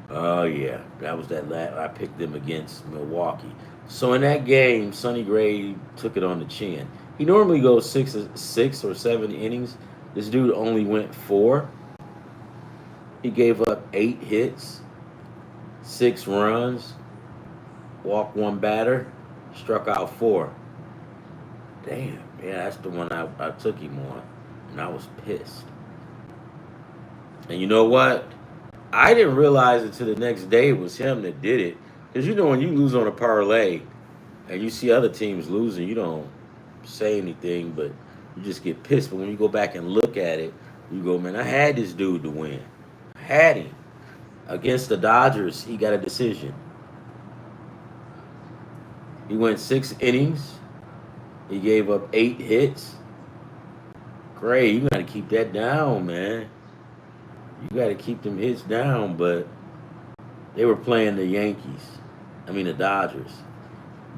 Oh yeah, that was that last. I picked them against Milwaukee. So in that game, Sonny Gray took it on the chin. He normally goes six or 7 innings. This dude only went 4. He gave up 8 hits, 6 runs, walked 1 batter, struck out 4. Damn, yeah, that's the one I took him on, and I was pissed. And you know what? I didn't realize until the next day it was him that did it. Because you know when you lose on a parlay and you see other teams losing, you don't say anything, but you just get pissed. But when you go back and look at it, you go, man, I had this dude to win. I had him. Against the Dodgers, he got a decision. He went 6 innings. He gave up 8 hits. Great, you got to keep that down, man. You got to keep them hits down, but they were playing the the Dodgers.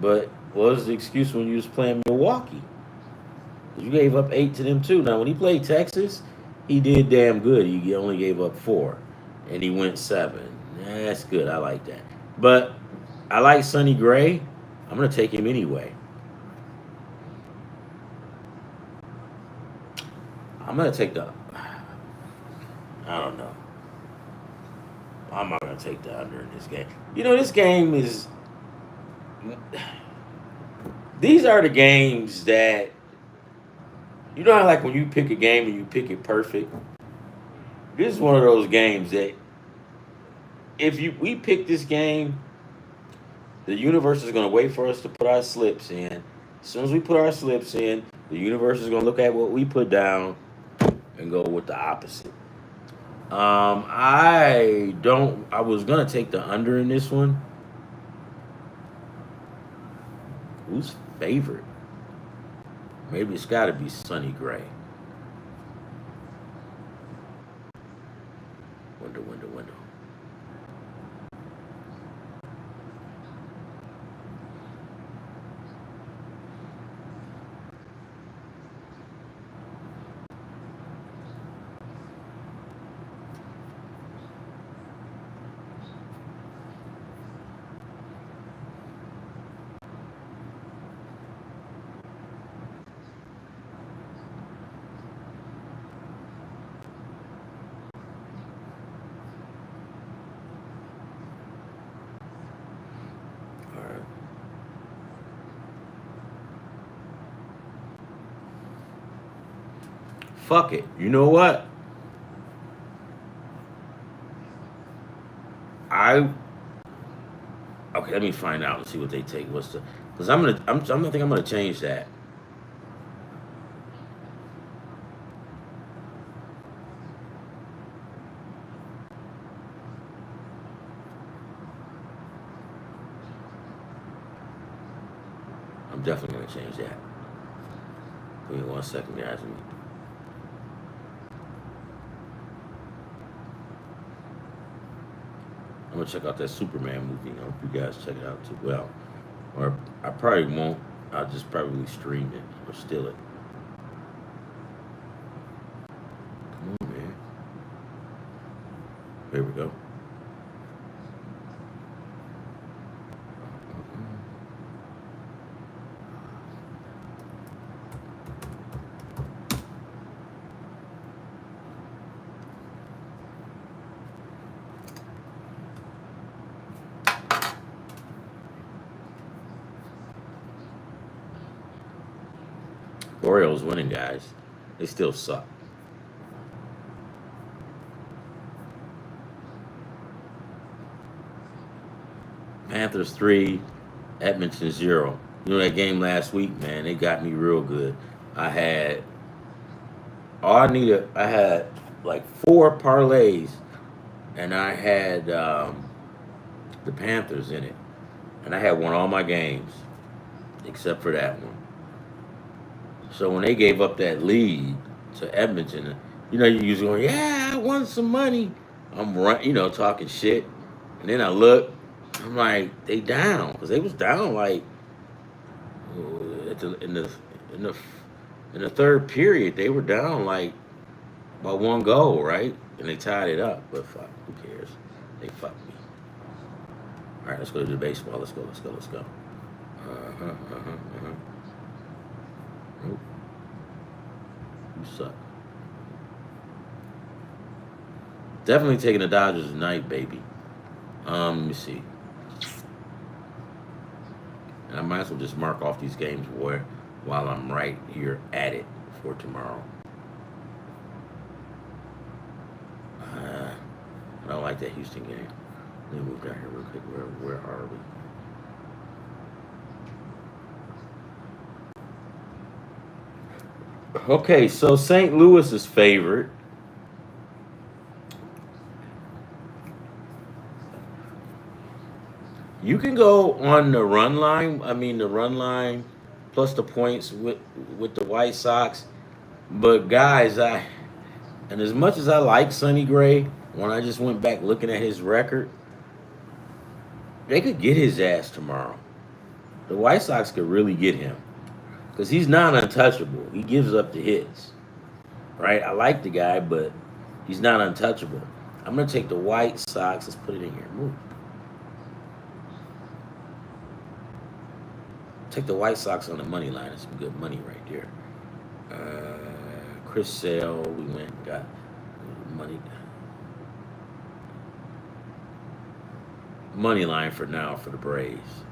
But what was the excuse when you was playing Milwaukee? You gave up 8 to them too. Now, when he played Texas, he did damn good. He only gave up 4, and he went 7. That's good. I like that. But I like Sonny Gray. I'm going to take him anyway. I'm going to take I don't know. I'm not going to take the under in this game. You know, this game is... These are the games that... You know how, like, when you pick a game and you pick it perfect? This is one of those games that... we pick this game, the universe is going to wait for us to put our slips in. As soon as we put our slips in, the universe is going to look at what we put down and go with the opposite. I was going to take the under in this one. Who's favorite? Maybe it's got to be Sonny Gray. Window. Fuck it. You know what? Okay, let me find out and see what they take. Because I think I'm gonna change that. I'm definitely gonna change that. Give me 1 second, guys. I'm gonna check out that Superman movie. I hope you guys check it out too. Well, or I probably won't. I'll just probably stream it or steal it. Come on, man. There we go. Orioles winning, guys. They still suck. Panthers 3, Edmonton 0. You know that game last week, man? They got me real good. I had All I had like 4 parlays, and I had the Panthers in it, and I had won all my games except for that one. So when they gave up that lead to Edmonton, you usually going, yeah, I won some money. I'm talking shit, and then I look, I'm like, they down because they was down like at the in the in the third period they were down like by 1 goal, right? And they tied it up, but fuck, who cares? They fucked me. All right, let's go to the baseball. Let's go. Let's go. Let's go. Nope, you suck. Definitely taking the Dodgers tonight, baby. Let me see. And I might as well just mark off these games while I'm right here at it for tomorrow. I don't like that Houston game. Let me move down here real quick. Where are we? Okay, so St. Louis is favored. You can go on the run line. I mean, the run line plus the points with the White Sox. But guys, and as much as I like Sonny Gray, when I just went back looking at his record, they could get his ass tomorrow. The White Sox could really get him because he's not untouchable. He gives up the hits, right? I like the guy, but he's not untouchable. I'm gonna take the White Sox. Let's put it in here. Move. Take the White Sox on the money line. That's some good money right there. Chris Sale, we went and got money line for now for the Braves.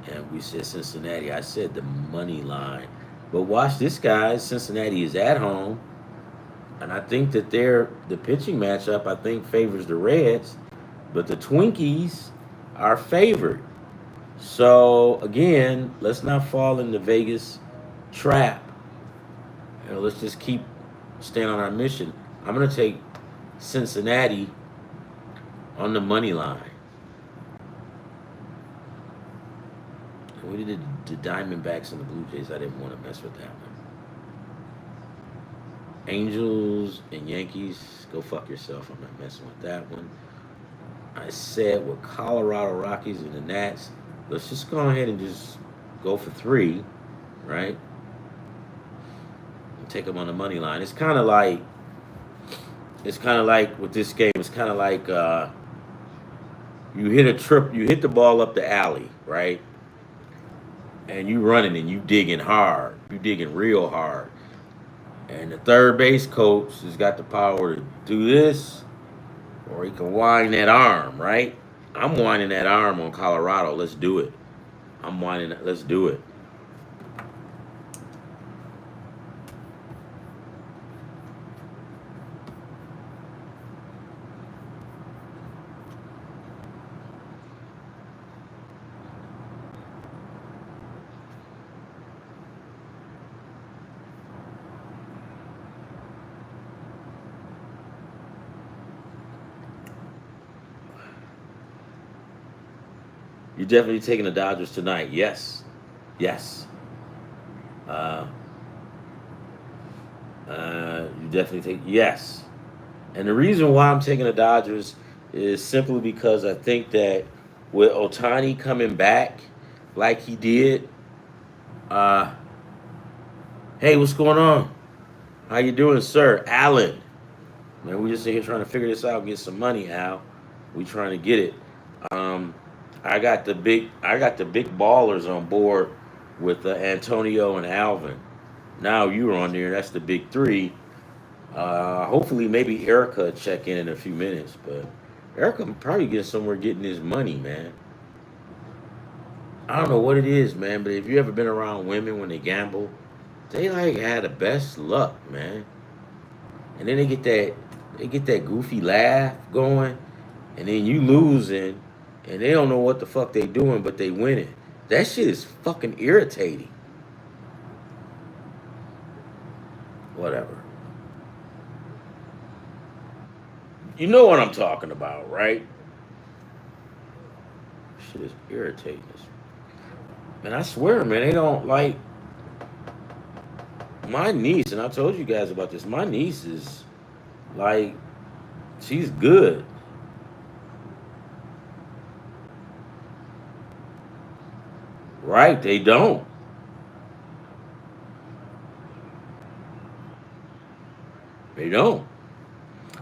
And we said Cincinnati. I said the money line. But watch this, guys. Cincinnati is at home. And I think that the pitching matchup, I think, favors the Reds. But the Twinkies are favored. So, again, let's not fall in the Vegas trap. Let's just keep staying on our mission. I'm going to take Cincinnati on the money line. We did the Diamondbacks and the Blue Jays. I didn't want to mess with that one. Angels and Yankees, go fuck yourself. I'm not messing with that one. I said with Colorado Rockies and the Nats, let's just go ahead and just go for 3, right? And take them on the money line. It's kind of like with this game. It's kind of like you hit the ball up the alley, right? And you running and you digging hard. You digging real hard. And the third base coach has got the power to do this, or he can wind that arm, right? I'm winding that arm on Colorado. Let's do it. I'm winding it. Let's do it. You're definitely taking the Dodgers tonight. Yes. Yes. You definitely take yes. And the reason why I'm taking the Dodgers is simply because I think that with Otani coming back like he did, hey, what's going on? How you doing, sir? Alan. Man, we just here trying to figure this out and get some money, Al. We trying to get it. I got the big ballers on board with Antonio and Alvin. Now you're on there. That's the big 3. Hopefully, maybe Erica will check in a few minutes. But Erica probably getting somewhere getting his money, man. I don't know what it is, man. But if you ever been around women when they gamble, they like had the best luck, man. And then they get that goofy laugh going, and then you losing. And they don't know what the fuck they doing, but they winning. That shit is fucking irritating. Whatever. You know what I'm talking about, right? Shit is irritating. And I swear, man, they don't like my niece, and I told you guys about this. My niece is like, she's good. Right? They don't. They don't.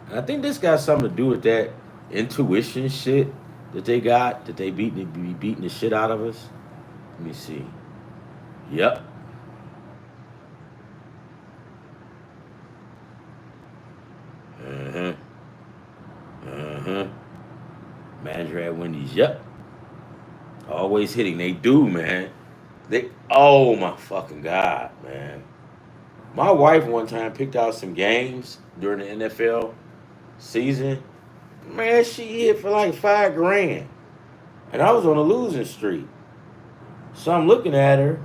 And I think this got something to do with that intuition shit that they got, that they be beating the shit out of us. Let me see. Yep. Uh-huh. Uh-huh. Manager at Wendy's. Yep. Always hitting. They do, man. They oh my fucking God, man. My wife one time picked out some games during the NFL season. Man, she hit for like 5 grand. And I was on a losing streak. So I'm looking at her,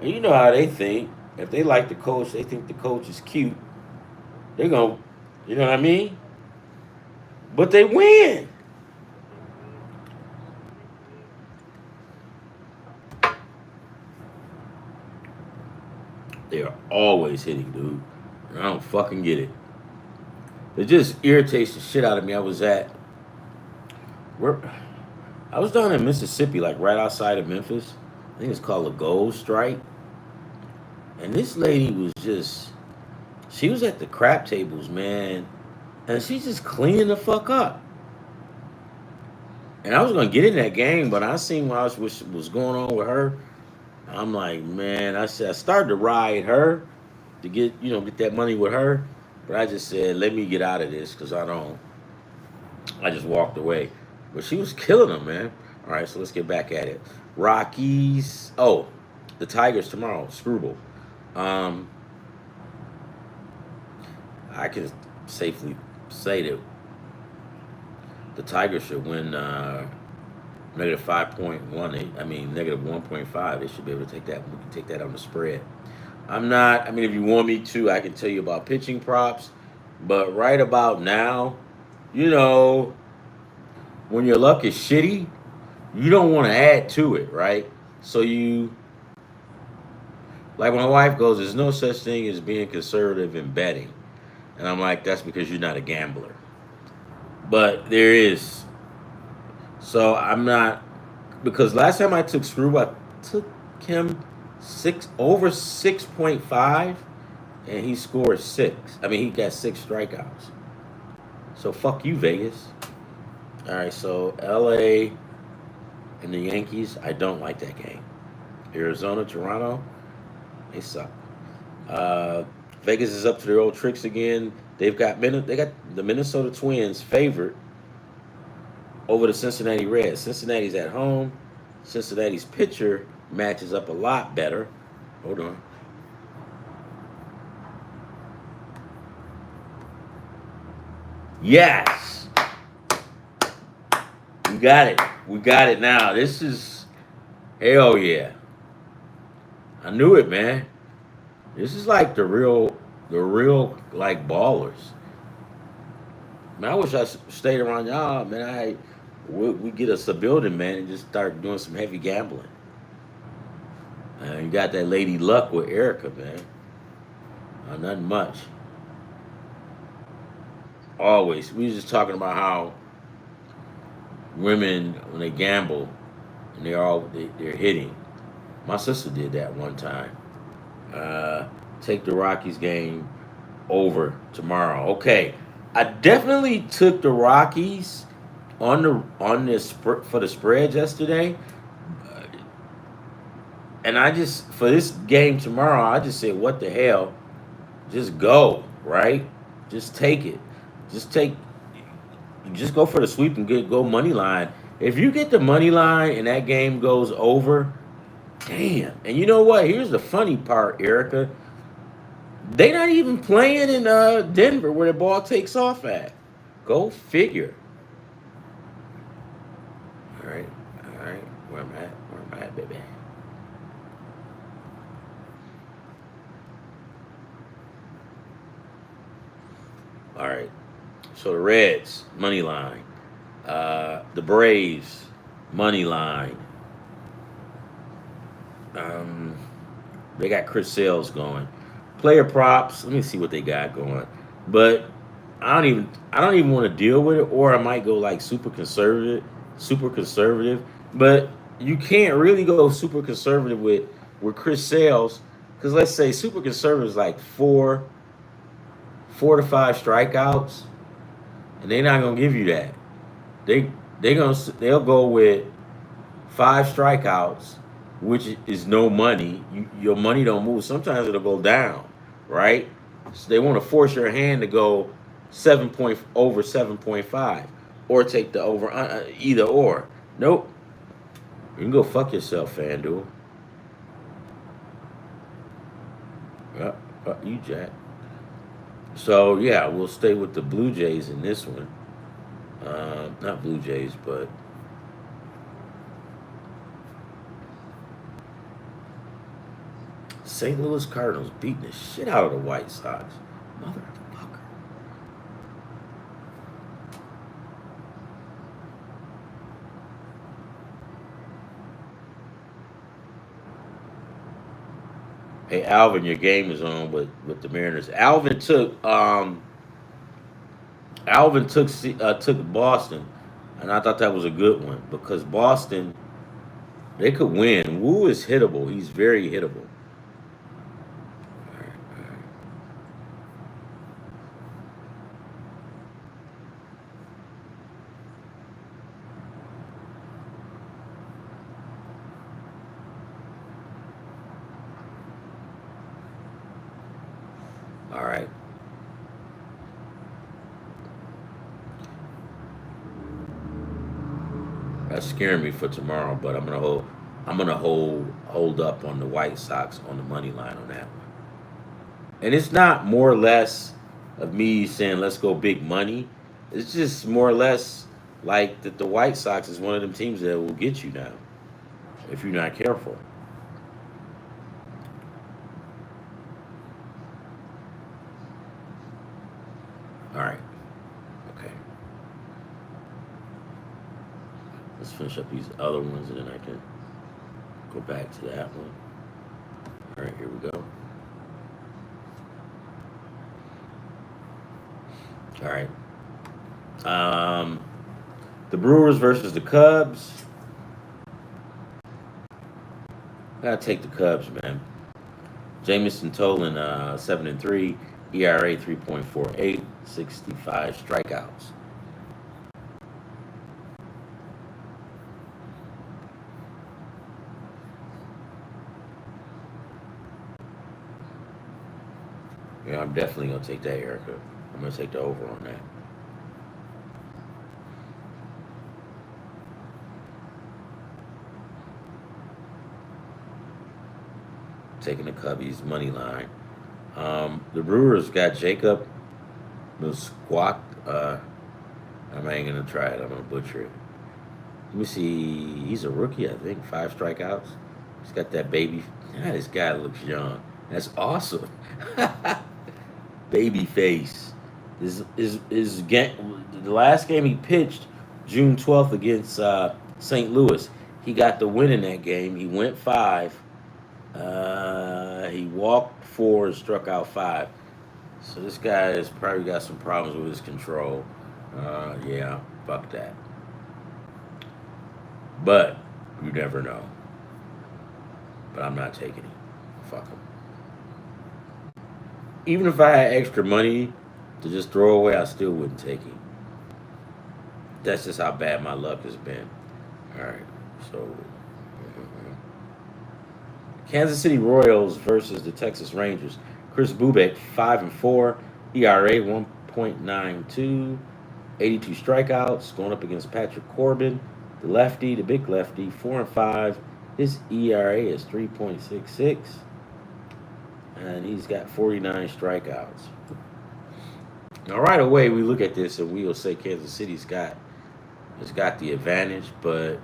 and you know how they think. If they like the coach, they think the coach is cute. They're going to, you know what I mean? But they win. They are always hitting, dude. And I don't fucking get it. It just irritates the shit out of me. Where, I was down in Mississippi, like right outside of Memphis. I think it's called the Gold Strike. And this lady was just, she was at the crap tables, man. And she's just cleaning the fuck up. And I was gonna get in that game, but I seen what was going on with her. I'm like, man, I started to ride her to get that money with her. But I just said, let me get out of this because I just walked away. But she was killing them, man. All right, so let's get back at it. Rockies. Oh, the Tigers tomorrow. Screwball. Um, I can safely say that the Tigers should win negative 5.18. I mean, negative 1.5. They should be able to take that. We can take that on the spread. I'm not. I mean, if you want me to, I can tell you about pitching props. But right about now, you know, when your luck is shitty, you don't want to add to it, right? So like my wife goes, there's no such thing as being conservative in betting. And I'm like, that's because you're not a gambler. But there is. So I'm not, because last time I took Screw, I took him over 6.5, and he scored 6. I mean, he got 6 strikeouts. So fuck you, Vegas. All right, so LA and the Yankees, I don't like that game. Arizona, Toronto, they suck. Vegas is up to their old tricks again. They got the Minnesota Twins favored over the Cincinnati Reds. Cincinnati's at home. Cincinnati's pitcher matches up a lot better. Hold on. Yes. We got it. We got it now. This is hell yeah. I knew it, man. This is like the real like ballers. Man, I wish I stayed around y'all, man. We get us a building, man, and just start doing some heavy gambling. You got that lady luck with Erica, man. Nothing much. Always. We was just talking about how women, when they gamble, and they're hitting. My sister did that one time. Take the Rockies game over tomorrow. Okay, I definitely took the Rockies on this for the spread yesterday, and I just for this game tomorrow, I just said, what the hell, just go right, just take it, just take, just go for the sweep and go money line. If you get the money line and that game goes over, damn. And you know what? Here's the funny part, Erica. They not even playing in Denver where the ball takes off at. Go figure. All right, all right. Where am I at, baby? So the Reds, money line. The Braves, money line. They got Chris Sales going. Player props. Let me see what they got going. But I don't even want to deal with it, or I might go like super conservative, super conservative. But you can't really go super conservative with Chris Sales, because let's say super conservative is like four to five strikeouts, and they're not gonna give you that. They they'll go with five strikeouts, which is no money. Your money don't move. Sometimes it'll go down, right? So they want to force your hand to go 7.5, or take the over, either or. Nope. You can go fuck yourself, FanDuel. Yep, fuck you, Jack. So yeah, we'll stay with the Blue Jays in this one. Not Blue Jays, but St. Louis Cardinals beating the shit out of the White Sox. Motherfucker. Hey Alvin, your game is on with the Mariners. Alvin took Boston, and I thought that was a good one because Boston, they could win. Wu is hittable. He's very hittable. All right. That's scaring me for tomorrow, but I'm gonna hold up on the White Sox on the money line on that one. And it's not more or less of me saying let's go big money. It's just more or less like that the White Sox is one of them teams that will get you now if you're not careful. All right. Okay. Let's finish up these other ones and then I can go back to that one. All right, here we go. All right. The Brewers versus the Cubs. Gotta take the Cubs, man. Jamison Tolan, 7-3, ERA 3.48, 65 strikeouts. Yeah, I'm definitely gonna take that, Erica. I'm gonna take the over on that. Taking the Cubbies money line. The Brewers got Jacob Musquat. I'm ain't gonna try it. I'm gonna butcher it. Let me see. He's a rookie, I think. 5 strikeouts. He's got that baby. God, this guy looks young. That's awesome. Baby face. Is the last game he pitched June 12th against St. Louis. He got the win in that game. He went 5. He walked 4 and struck out 5. So this guy has probably got some problems with his control. Yeah, fuck that. But you never know. But I'm not taking him. Fuck him. Even if I had extra money to just throw away, I still wouldn't take him. That's just how bad my luck has been. All right, so Kansas City Royals versus the Texas Rangers. Chris Bubick, 5-4, ERA 1.92, 82 strikeouts, going up against Patrick Corbin, the lefty, the big lefty, 4-5. His ERA is 3.66, and he's got 49 strikeouts. Now, right away, we look at this and we'll say Kansas City's got the advantage, but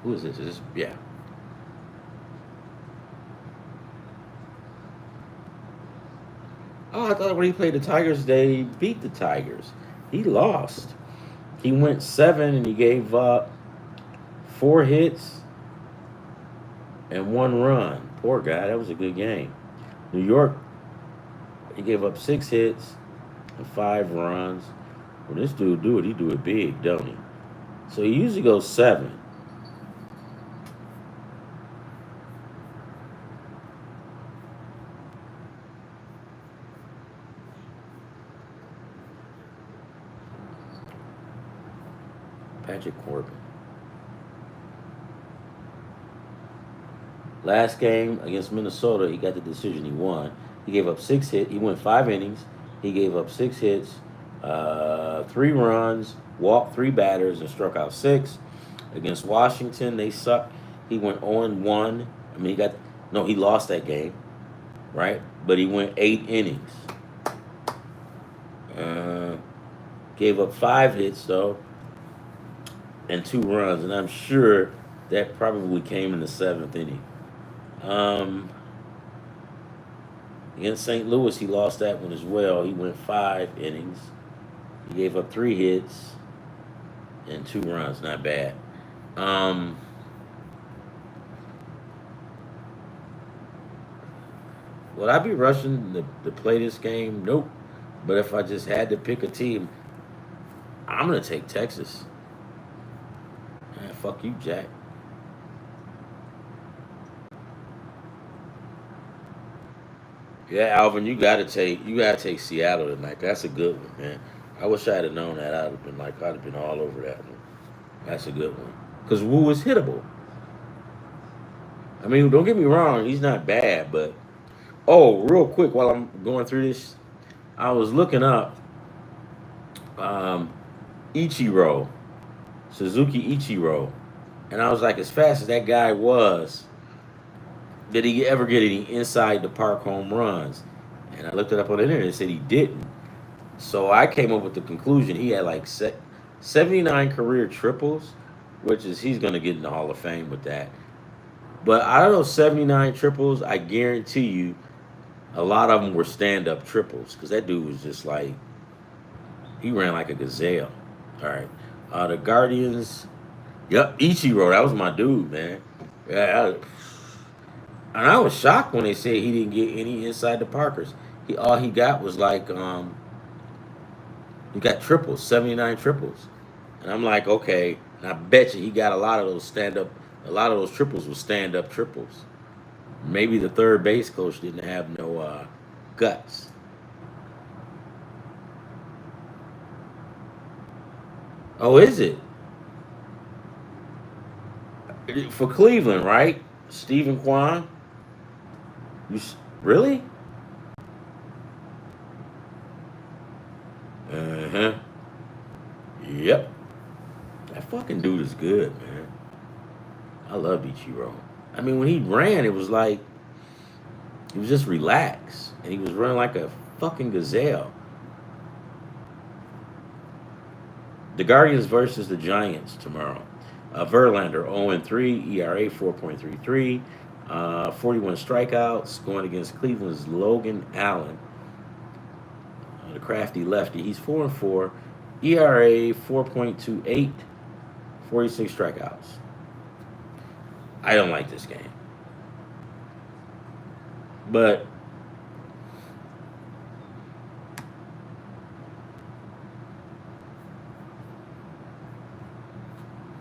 who is this? Is this? Yeah. Oh, I thought when he played the Tigers, they beat the Tigers. He lost. He went 7 and he gave up 4 hits and 1 run. Poor guy. That was a good game. New York, he gave up 6 hits and 5 runs. When this dude do it, he do it big, don't he? So he usually goes 7. Patrick Corbin. Last game against Minnesota, he got the decision. He won. He gave up 6 hits. He went 5 innings. He gave up 6 hits, 3 runs, walked 3 batters, and struck out 6. Against Washington, they sucked. He went 0-1. I mean, he lost that game, right? But he went 8 innings. Gave up 5 hits though, and 2 runs, and I'm sure that probably came in the 7th inning. Against St. Louis, he lost that one as well. He went 5 innings. He gave up 3 hits and 2 runs. Not bad. Would I be rushing to play this game? Nope. But if I just had to pick a team, I'm going to take Texas. Man, fuck you, Jack. Yeah, Alvin, you gotta take Seattle tonight. That's a good one, man. I wish I had known that. I'd have been all over that one. That's a good one. Cause Wu is hittable. I mean, don't get me wrong, he's not bad, but real quick while I'm going through this, I was looking up Ichiro, Suzuki Ichiro, and I was like, as fast as that guy was, did he ever get any inside the park home runs? And I looked it up on the internet and said he didn't. So I came up with the conclusion he had like 79 career triples, which is he's going to get in the Hall of Fame with that. But out of those 79 triples, I guarantee you a lot of them were stand-up triples because that dude was just like, he ran like a gazelle. All right. The Guardians, yep, Ichiro, that was my dude, man. Yeah, and I was shocked when they said he didn't get any inside the Parkers. All he got was like he got triples, 79 triples. And I'm like, okay, and I bet you he got a lot of those triples were stand up triples. Maybe the third base coach didn't have no guts. Oh, is it? For Cleveland, right? Stephen Kwan? Really? Uh-huh. Yep. That fucking dude is good, man. I love Ichiro. I mean, when he ran, it was like he was just relaxed. And he was running like a fucking gazelle. The Guardians versus the Giants tomorrow. Verlander 0-3, ERA 4.33, 41 strikeouts, going against Cleveland's Logan Allen, the crafty lefty. He's 4-4, ERA 4.28, 46 strikeouts. I don't like this game, but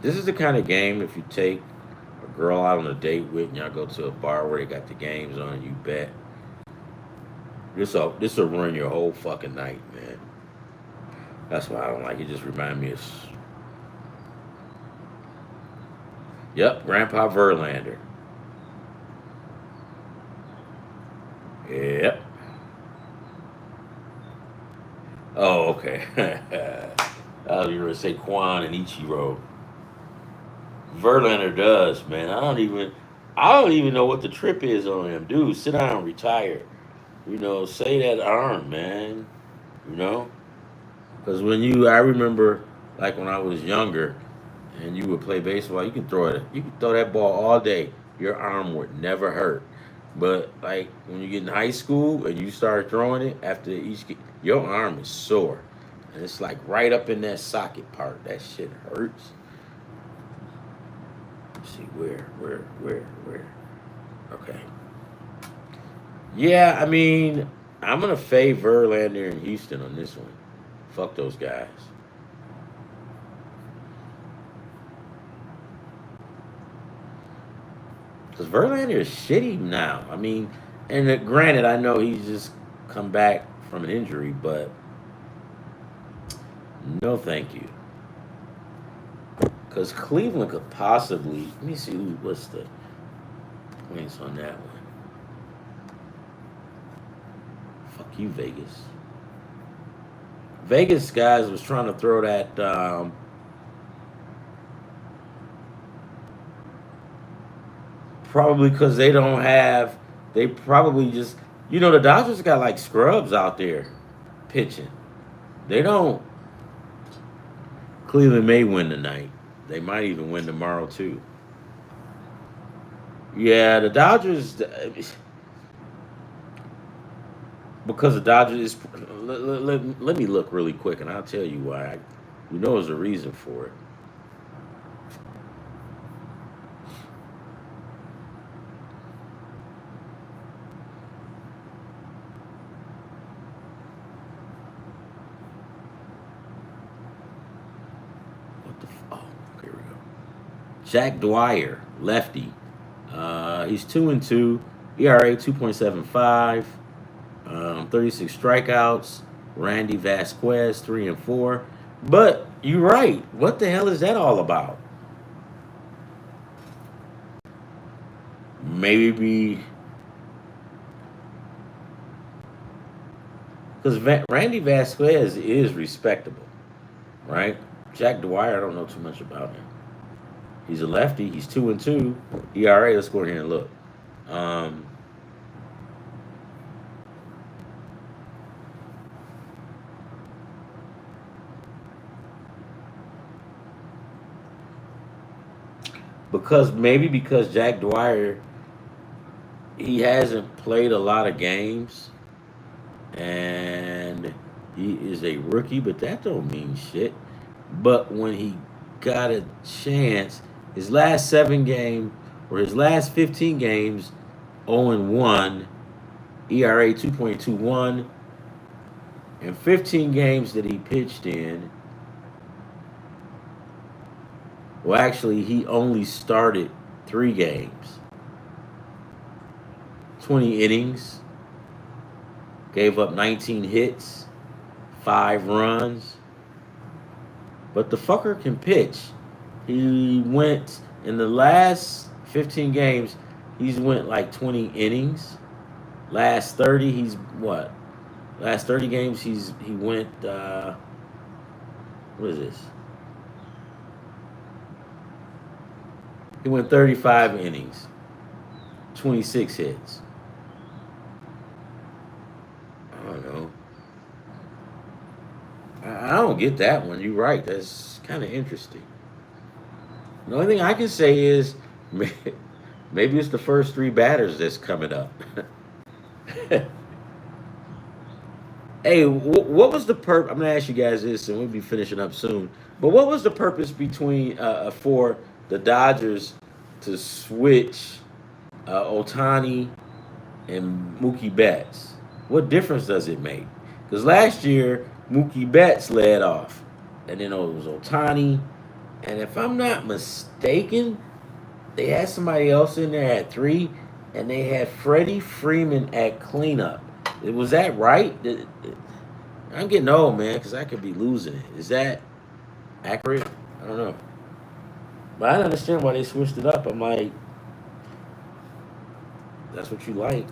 this is the kind of game if you take a girl out on a date with and y'all go to a bar where they got the games on, you bet. This will ruin your whole fucking night, man. That's why I don't like it. Just remind me of... Yep, Grandpa Verlander. Yep. Oh, okay. I was going to say Kwan and Ichiro. Verlander does, man. I don't even know what the trip is on him. Dude, sit down, retire. Say that arm, man. Because I remember, like when I was younger, and you would play baseball, you could throw that ball all day. Your arm would never hurt. But like when you get in high school and you start throwing it after your arm is sore, and it's like right up in that socket part. That shit hurts. Let's see where? Okay. Yeah, I mean, I'm gonna fade Verlander and Houston on this one. Fuck those guys. Because Verlander is shitty now. I mean, and granted, I know he's just come back from an injury, but no, thank you. Because Cleveland could possibly. Let me see what's the points on that one. Fuck you, Vegas. Vegas guys was trying to throw that. Probably because they don't have. They probably just. The Dodgers got like scrubs out there pitching. They don't. Cleveland may win tonight. They might even win tomorrow too. Yeah, the Dodgers. Because the Dodgers is. Let me look really quick, and I'll tell you why. There's a reason for it. Here we go. Jack Dwyer, lefty. He's 2-2. ERA 2.75. 36 strikeouts. Randy Vasquez 3-4. But you're right. What the hell is that all about? Maybe because Randy Vasquez is respectable, right? Jack Dwyer, I don't know too much about him. He's a lefty. He's 2-2. ERA. Let's go here and look. Because Jack Dwyer, he hasn't played a lot of games, and he is a rookie, but that don't mean shit. But when he got a chance, his last 15 games, 0-1, ERA 2.21, and 15 games that he pitched in. Well, actually, he only started 3 games. 20 innings. Gave up 19 hits. 5 runs. But the fucker can pitch. He went, in the last 15 games, he's went like 20 innings. Last 30, he's what? Last 30 games, he went, what is this? He went 35 innings, 26 hits. I don't know. I don't get that one. You're right. That's kind of interesting. The only thing I can say is maybe it's the first 3 batters that's coming up. Hey, what was the purpose? I'm going to ask you guys this, and we'll be finishing up soon. But what was the purpose for the Dodgers to switch Ohtani and Mookie Betts? What difference does it make? Because last year, Mookie Betts led off. And then it was Ohtani. And if I'm not mistaken, they had somebody else in there at 3. And they had Freddie Freeman at cleanup. Was that right? I'm getting old, man, because I could be losing it. Is that accurate? I don't know. But I don't understand why they switched it up. I'm like, that's what you like.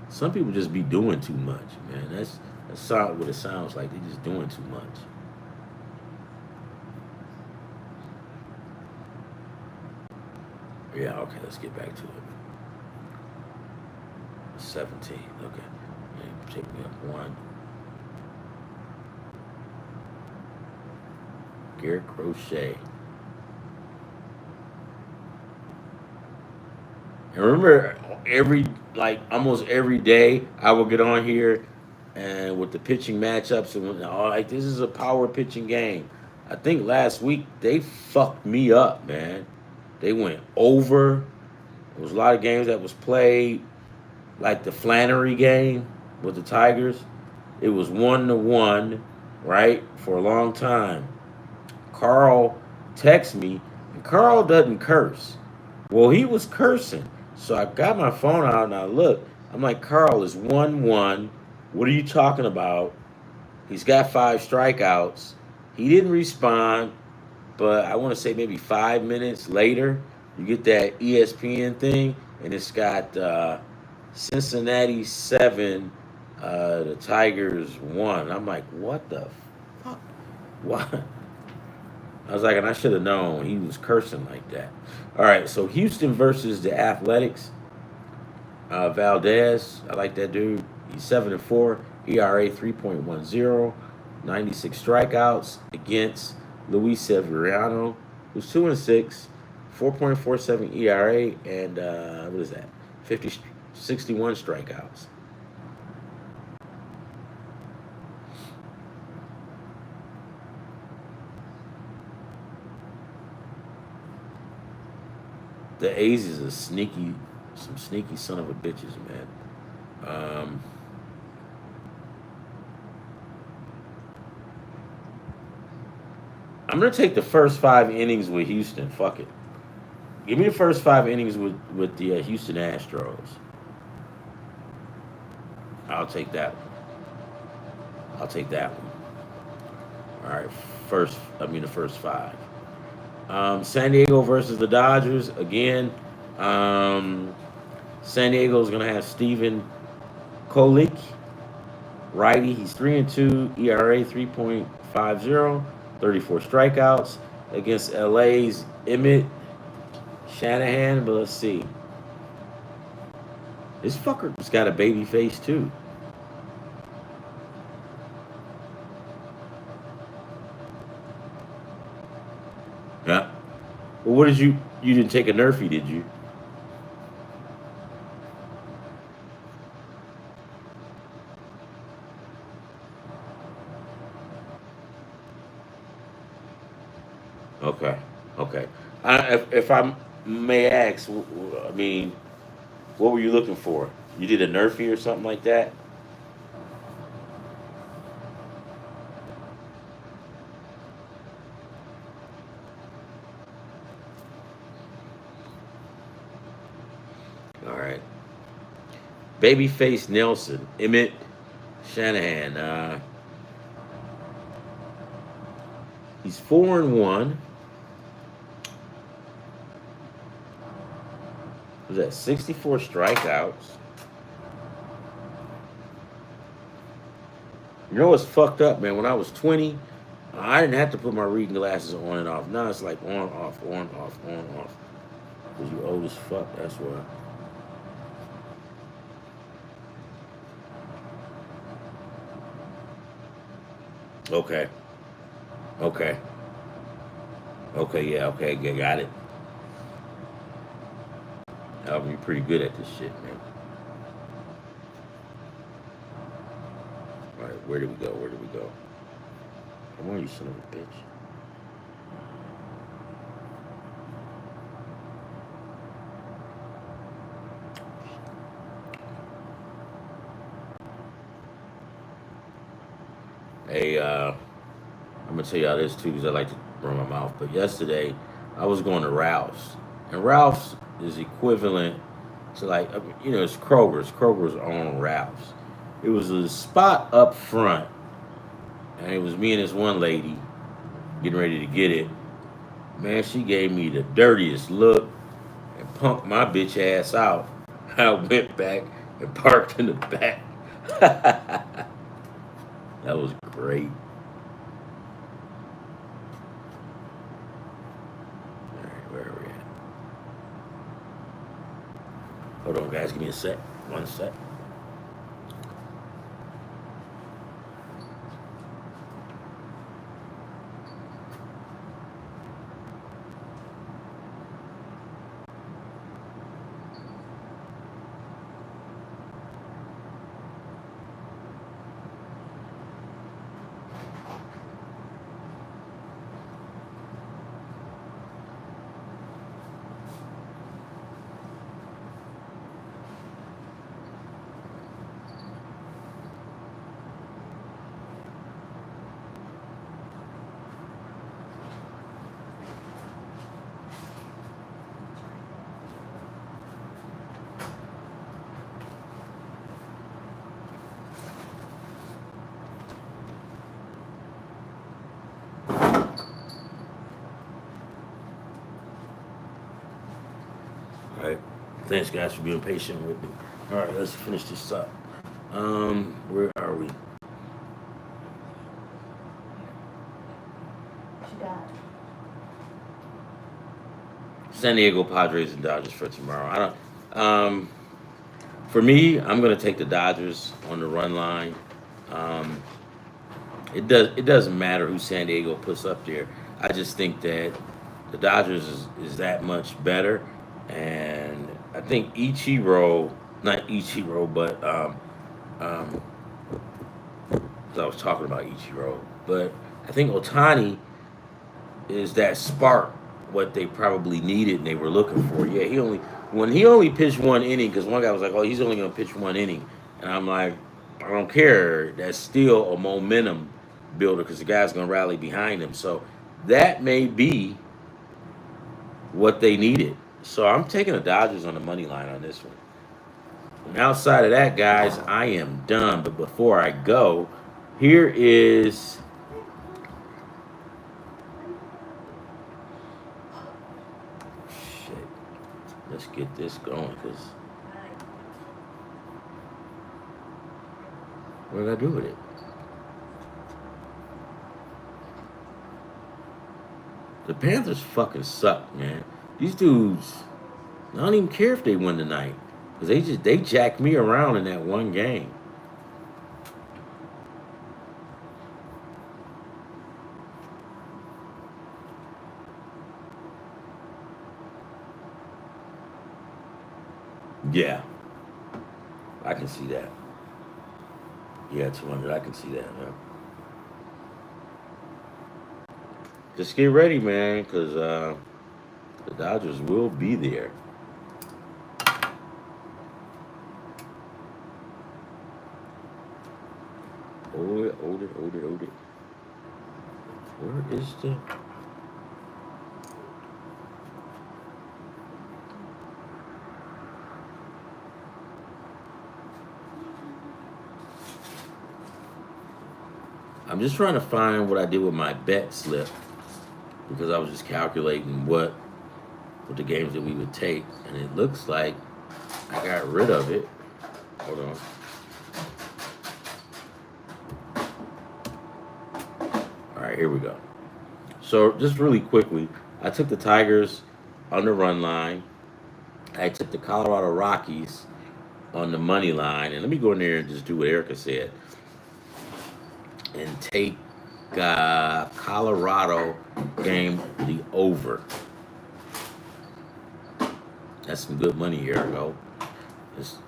Some people just be doing too much, man. That's what it sounds like. They're just doing too much. Yeah, okay, let's get back to it. 17, okay. Yeah, take me up 1. Garrett Crochet. And remember, almost every day, I will get on here and with the pitching matchups and all like this is a power pitching game. I think last week they fucked me up, man. They went over. There was a lot of games that was played, like the Flannery game with the Tigers. It was 1-1, right, for a long time. Carl texts me, and Carl doesn't curse. Well, he was cursing. So I got my phone out and I look. I'm like, Carl is 1-1. What are you talking about? He's got 5 strikeouts. He didn't respond, but I want to say maybe 5 minutes later, you get that ESPN thing, and it's got Cincinnati 7, the Tigers 1. I'm like, what the fuck? What? I was like, and I should have known he was cursing like that. All right, so Houston versus the Athletics. Valdez, I like that dude. He's 7-4, ERA 3.10, 96 strikeouts against Luis Severiano, who's 2-6, 4.47 ERA, and what is that? 61 strikeouts. The A's is some sneaky son of a bitches, man. I'm gonna take the first 5 innings with Houston. Fuck it. Give me the first 5 innings with the Houston Astros. I'll take that one. I'll take that one. All right, the first 5. San Diego versus the Dodgers again. San Diego's gonna have Steven Kolik, righty. He's 3-2, ERA 3.50, 34 strikeouts against LA's Emmett Shanahan. But let's see. This fucker's got a baby face too. Yeah. Well, what did you didn't take a Nerfy, did you? Okay. Okay. If I may ask, I mean, what were you looking for? You did a Nerfy or something like that? All right. Babyface Nelson, Emmett Shanahan. He's 4-1. Was that 64 strikeouts? You know what's fucked up, man? When I was 20, I didn't have to put my reading glasses on and off. Now it's like on, off, on, off, on, off. Because you old as fuck, that's why. Okay. Okay. Okay, yeah, okay, got it. I'll be pretty good at this shit, man. All right, where do we go? Where do we go? Come on, you son of a bitch. Hey, I'm gonna tell y'all this too, because I like to run my mouth. But yesterday, I was going to Ralph's, and Ralph's is equivalent to like, it's Kroger's. Kroger's own Ralph's. It was a spot up front, and it was me and this one lady getting ready to get it. Man, she gave me the dirtiest look and punked my bitch ass out. I went back and parked in the back. That was great. All right, where are we at? Hold on, guys. Give me a sec. 1 sec. Thanks, guys, for being patient with me. All right, let's finish this up. Where are we? What you got? San Diego Padres and Dodgers for tomorrow. I don't. For me, I'm gonna take the Dodgers on the run line. Um, it doesn't matter who San Diego puts up there. I just think that the Dodgers is that much better, and I think Ichiro, not Ichiro, but um, 'cause I was talking about Ichiro, but I think Otani is that spark what they probably needed and they were looking for. Yeah, he only pitched one inning because one guy was like, "Oh, he's only gonna pitch one inning," and I'm like, I don't care. That's still a momentum builder because the guy's gonna rally behind him. So that may be what they needed. So I'm taking the Dodgers on the money line on this one. And outside of that, guys, I am done. But before I go, here is shit. Let's get this going because what did I do with it? The Panthers fucking suck, man. These dudes, I don't even care if they win tonight because they jacked me around in that one game. Yeah, I can see that. Yeah, 200. I can see that. Yeah. Just get ready, man, because the Dodgers will be there. Hold it. Where is the... I'm just trying to find what I did with my bet slip because I was just calculating what the games that we would take, and it looks like I got rid of it. Hold on. All right, here we go. So just really quickly, I took the Tigers on the run line. I took the Colorado Rockies on the money line, and let me go in there and just do what Erica said and take Colorado game the over. That's some good money here, go. It's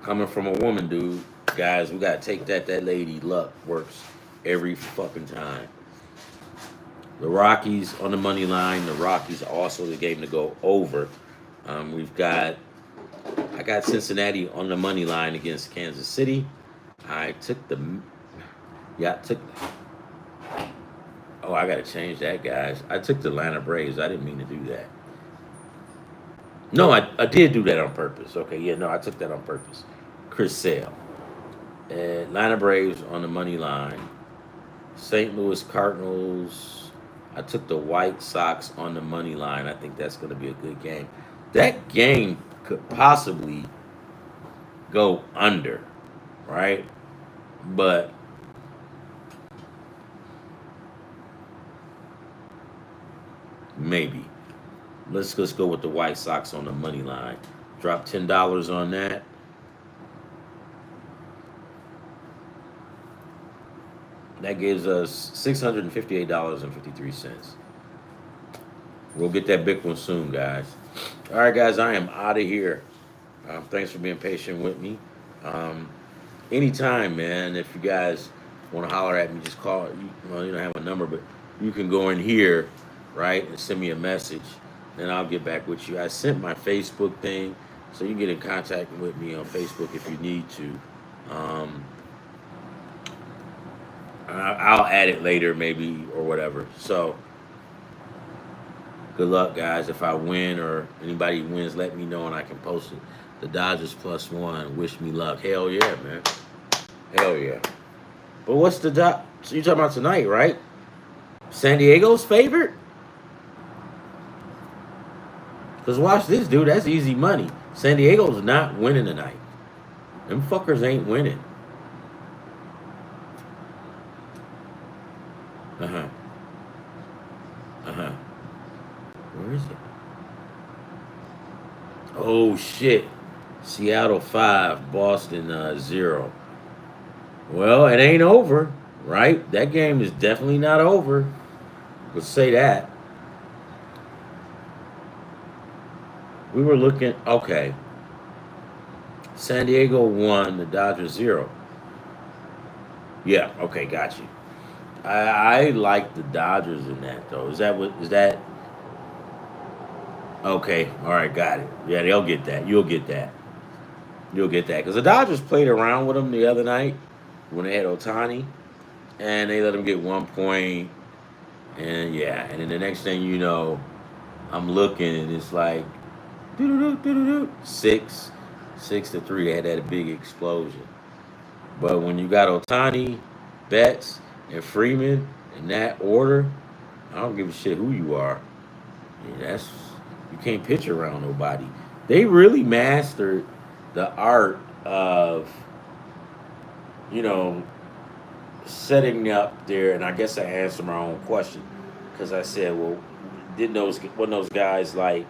coming from a woman, dude. Guys, we gotta take that. That lady luck works every fucking time. The Rockies on the money line. The Rockies also the game to go over. I got Cincinnati on the money line against Kansas City. I took Oh, I gotta change that, guys. I took the Atlanta Braves. I didn't mean to do that. No, I did do that on purpose. Okay, yeah, no, I took that on purpose. Chris Sale. Atlanta Braves on the money line. St. Louis Cardinals. I took the White Sox on the money line. I think that's going to be a good game. That game could possibly go under, right? But maybe. Let's go with the White Sox on the money line. Drop $10 on that. That gives us $658.53. We'll get that big one soon, guys. All right, guys, I am out of here. Thanks for being patient with me. Anytime, man, if you guys want to holler at me, just call. You don't have a number, but you can go in here, right, and send me a message. Then I'll get back with you. I sent my Facebook thing, so you can get in contact with me on Facebook if you need to. I'll add it later, maybe, or whatever. So, good luck, guys. If I win or anybody wins, let me know and I can post it. The Dodgers +1. Wish me luck. Hell yeah, man. Hell yeah. But what's the So you're talking about tonight, right? San Diego's favorite? Because watch this, dude. That's easy money. San Diego's not winning tonight. Them fuckers ain't winning. Uh-huh. Uh-huh. Where is it? Oh, shit. Seattle 5, Boston 0. Well, it ain't over, right? That game is definitely not over. Let's say that. We were looking, okay. San Diego 1, the Dodgers 0. Yeah, okay, got you. I like the Dodgers in that, though. Is that? Okay, all right, got it. Yeah, they'll get that. You'll get that. You'll get that. Because the Dodgers played around with them the other night when they had Ohtani, and they let him get 1 point. And yeah, and then the next thing you know, I'm looking, and it's like, 6-3. They had that big explosion. But when you got Ohtani, Betts, and Freeman in that order, I don't give a shit who you are. Yeah, you can't pitch around nobody. They really mastered the art of, you know, setting up there. And I guess I answered my own question because I said, well, wasn't those guys like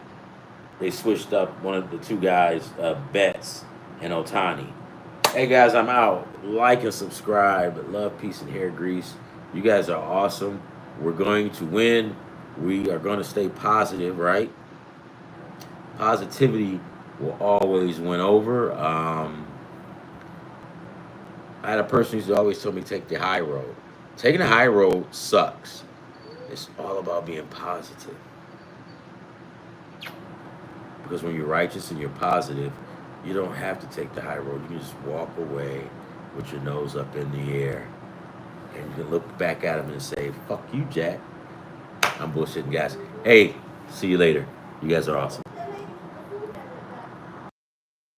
they switched up one of the two guys, Betts and Ohtani. Hey guys, I'm out. Like and subscribe. Love, peace, and hair grease. You guys are awesome. We're going to win. We are going to stay positive, right? Positivity will always win over. I had a person who used to always tell me take the high road. Taking the high road sucks. It's all about being positive. Because when you're righteous and you're positive, you don't have to take the high road. You can just walk away with your nose up in the air. And you can look back at him and say, fuck you, Jack. I'm bullshitting, guys. Hey, see you later. You guys are awesome.